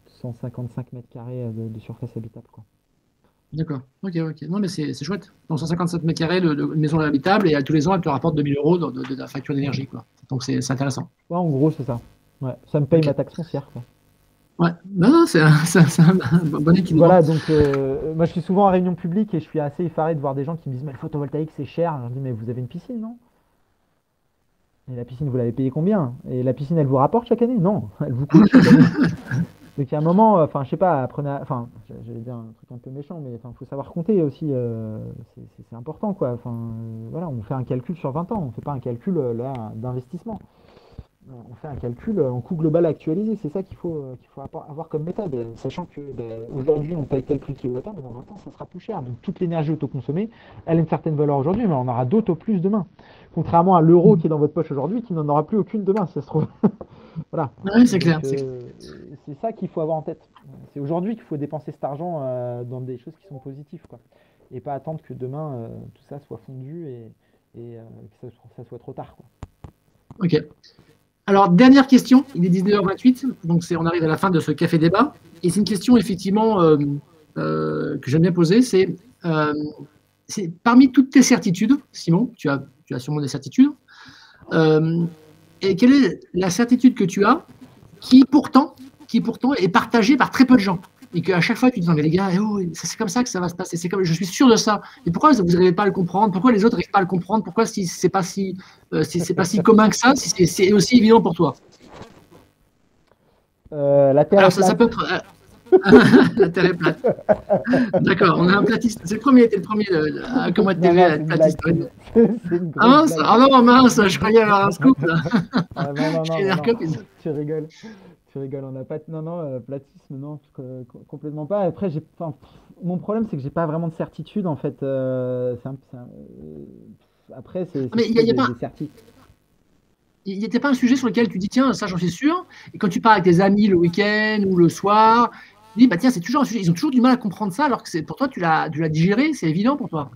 155 mètres carrés de surface habitable, quoi. D'accord, ok. Non, mais c'est chouette. Donc 157 mètres carrés de maison habitable et tous les ans, elle te rapporte 2000 euros de la facture d'énergie, quoi. Donc c'est intéressant. Ouais, en gros, c'est ça. Ouais, ça me paye Ok. ma taxe foncière, quoi. Ouais, non, c'est un bon équilibre. Voilà, donc moi je suis souvent en réunion publique et je suis assez effaré de voir des gens qui me disent mais le photovoltaïque c'est cher. Je leur dis mais vous avez une piscine, non? Et la piscine, vous l'avez payée combien? Et la piscine, elle vous rapporte chaque année? Non, elle vous coûte chaque année. Donc il y a un moment, enfin je sais pas, enfin j'allais dire un truc un peu méchant, mais enfin faut savoir compter aussi, c'est important quoi. Enfin voilà, on fait un calcul sur 20 ans, on fait pas un calcul là d'investissement. On fait un calcul en coût global actualisé, c'est ça qu'il faut avoir comme méthode, sachant que aujourd'hui on paye tel prix kilowattheure, mais dans 20 ans ça sera plus cher. Donc toute l'énergie autoconsommée, elle a une certaine valeur aujourd'hui, mais on en aura d'autres au plus demain. Contrairement à l'euro qui est dans votre poche aujourd'hui, qui n'en aura plus aucune demain, si ça se trouve. Voilà. Ouais, c'est clair. Donc c'est ça qu'il faut avoir en tête. C'est aujourd'hui qu'il faut dépenser cet argent dans des choses qui sont positives, quoi. Et pas attendre que demain tout ça soit fondu et que ça soit trop tard, quoi. Ok. Alors, dernière question, il est 19h28, donc on arrive à la fin de ce café débat. Et c'est une question effectivement que j'aime bien poser, euh, c'est parmi toutes tes certitudes, Simon, tu as sûrement des certitudes, euh, et quelle est la certitude que tu as qui pourtant est partagée par très peu de gens? Et qu'à chaque fois, tu te dis, non, mais les gars, c'est comme ça que ça va se passer. Je suis sûr de ça. Et pourquoi vous n'arrivez pas à le comprendre? Pourquoi les autres n'arrivent pas à le comprendre? Pourquoi si c'est pas si, c'est pas si commun que ça, si c'est aussi évident pour toi? La Terre Alors, est ça plate. peut être. La Terre est plate. D'accord, on a un platiste. C'est le premier, t'es le premier à comment Non, TV non, à c'est être une blague. platiste. C'est une Ah grosse mince, blague. ah non, mince, je croyais avoir un scoop là. Ah, non, non, non, Chez non, non. Nercop, Tu rigoles. Tu rigoles, on n'a pas. Non, non, platisme, non, complètement pas. Après, mon problème, c'est que j'ai pas vraiment de certitude, en fait. Après, c'est Mais il plutôt n'y a des pas, certitudes. il n'y était pas un sujet sur lequel tu dis, tiens, ça j'en suis sûr. Et quand tu pars avec tes amis le week-end ou le soir, tu dis, bah tiens, c'est toujours un sujet. Ils ont toujours du mal à comprendre ça, alors que pour toi, tu l'as digéré, c'est évident pour toi.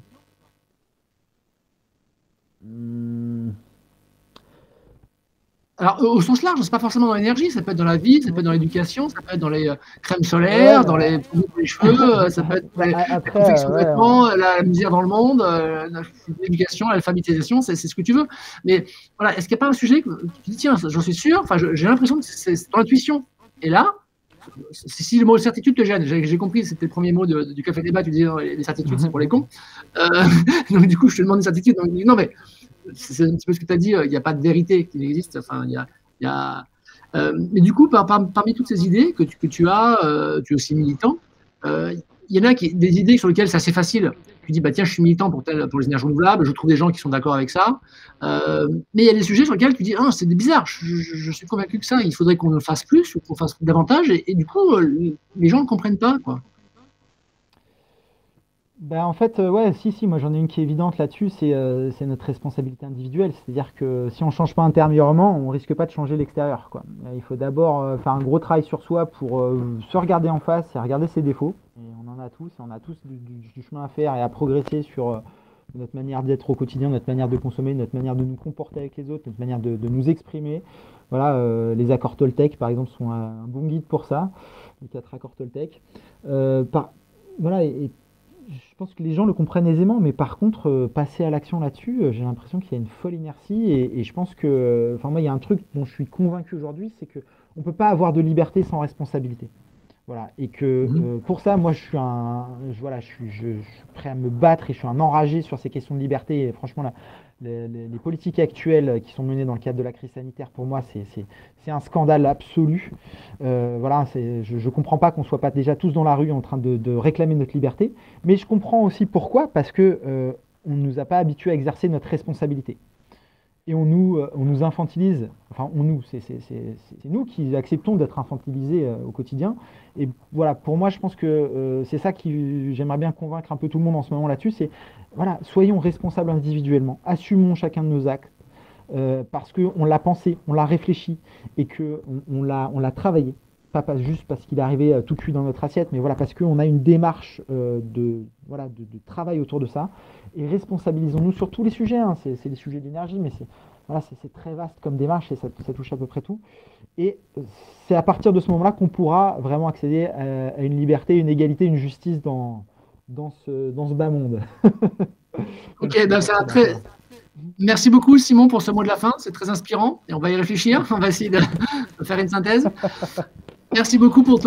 Hmm, Alors, au sens large, c'est pas forcément dans l'énergie, ça peut être dans la vie, ça peut être dans l'éducation, ça peut être dans les crèmes ouais, solaires, dans les produits pour les cheveux, ça peut être dans bah, la après, confection de ouais, vêtements, la misère dans le monde, l'éducation, l'alphabétisation, c'est ce que tu veux. Mais voilà, est-ce qu'il n'y a pas un sujet que tu dis, tiens, j'en suis sûr, enfin, j'ai l'impression que c'est ton intuition. Et là, si le mot certitude te gêne, j'ai compris, c'était le premier mot du café débat, tu disais, les certitudes, c'est pour les cons. Donc, du coup, je te demande une certitude. Donc, non, mais c'est un petit peu ce que tu as dit, il n'y a pas de vérité qui n'existe. Enfin, il y a mais du coup, parmi toutes ces idées que tu as, tu es aussi militant, il y en a des idées sur lesquelles c'est assez facile. Tu dis, bah, tiens, je suis militant pour les énergies renouvelables, je trouve des gens qui sont d'accord avec ça. Mais il y a des sujets sur lesquels tu dis, ah, c'est bizarre, je suis convaincu que ça, il faudrait qu'on le fasse plus, ou qu'on fasse davantage, et du coup, les gens ne comprennent pas, quoi. bah, en fait, ouais, si, moi j'en ai une qui est évidente là-dessus, c'est notre responsabilité individuelle. C'est-à-dire que si on change pas intérieurement, on risque pas de changer l'extérieur, quoi. Il faut d'abord faire un gros travail sur soi pour se regarder en face et regarder ses défauts. Et on en a tous, et on a tous du chemin à faire et à progresser sur notre manière d'être au quotidien, notre manière de consommer, notre manière de nous comporter avec les autres, notre manière de nous exprimer. Voilà, les accords Toltec, par exemple, sont un bon guide pour ça, les 4 accords Toltec. Euh, par, voilà, et je pense que les gens le comprennent aisément, mais par contre, passer à l'action là-dessus, j'ai l'impression qu'il y a une folle inertie. Et je pense que, enfin, moi, il y a un truc dont je suis convaincu aujourd'hui, c'est que on peut pas avoir de liberté sans responsabilité. Voilà. Et que Mhm. pour ça, moi, voilà, je suis prêt à me battre et je suis un enragé sur ces questions de liberté. Et franchement, là, les politiques actuelles qui sont menées dans le cadre de la crise sanitaire, pour moi, c'est un scandale absolu. Voilà, je ne comprends pas qu'on ne soit pas déjà tous dans la rue en train de réclamer notre liberté. Mais je comprends aussi pourquoi, parce que on ne nous a pas habitués à exercer notre responsabilité. Et on nous infantilise, enfin c'est nous qui acceptons d'être infantilisés au quotidien. Et voilà, pour moi, je pense que c'est ça qui j'aimerais bien convaincre un peu tout le monde en ce moment là-dessus, c'est voilà, soyons responsables individuellement, assumons chacun de nos actes, parce qu'on l'a pensé, on l'a réfléchi, et qu'on on l'a travaillé. Pas juste parce qu'il est arrivé tout cuit dans notre assiette, mais voilà, parce qu'on a une démarche voilà, de travail autour de ça. Et responsabilisons-nous sur tous les sujets, hein. C'est les sujets d'énergie, mais voilà, c'est très vaste comme démarche et ça touche à peu près tout. Et c'est à partir de ce moment-là qu'on pourra vraiment accéder à une liberté, une égalité, une justice dans ce bas monde. Même Ok, si c'est ben pas ça a très bas, très, quoi. merci beaucoup, Simon, pour ce mot de la fin. C'est très inspirant et on va y réfléchir. On va essayer de faire une synthèse. Merci beaucoup pour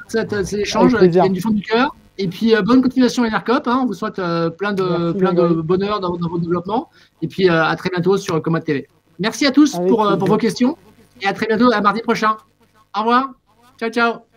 ces Avec échanges qui plaisir. viennent du fond du cœur. Et puis, bonne continuation à l'ERCOP. Hein. On vous souhaite Merci plein de Grégory. bonheur dans votre développement. Et puis, à très bientôt sur Comat TV. Merci à tous Avec pour vos plaisir. questions. Et à très bientôt, à mardi prochain. Au revoir. Ciao, ciao.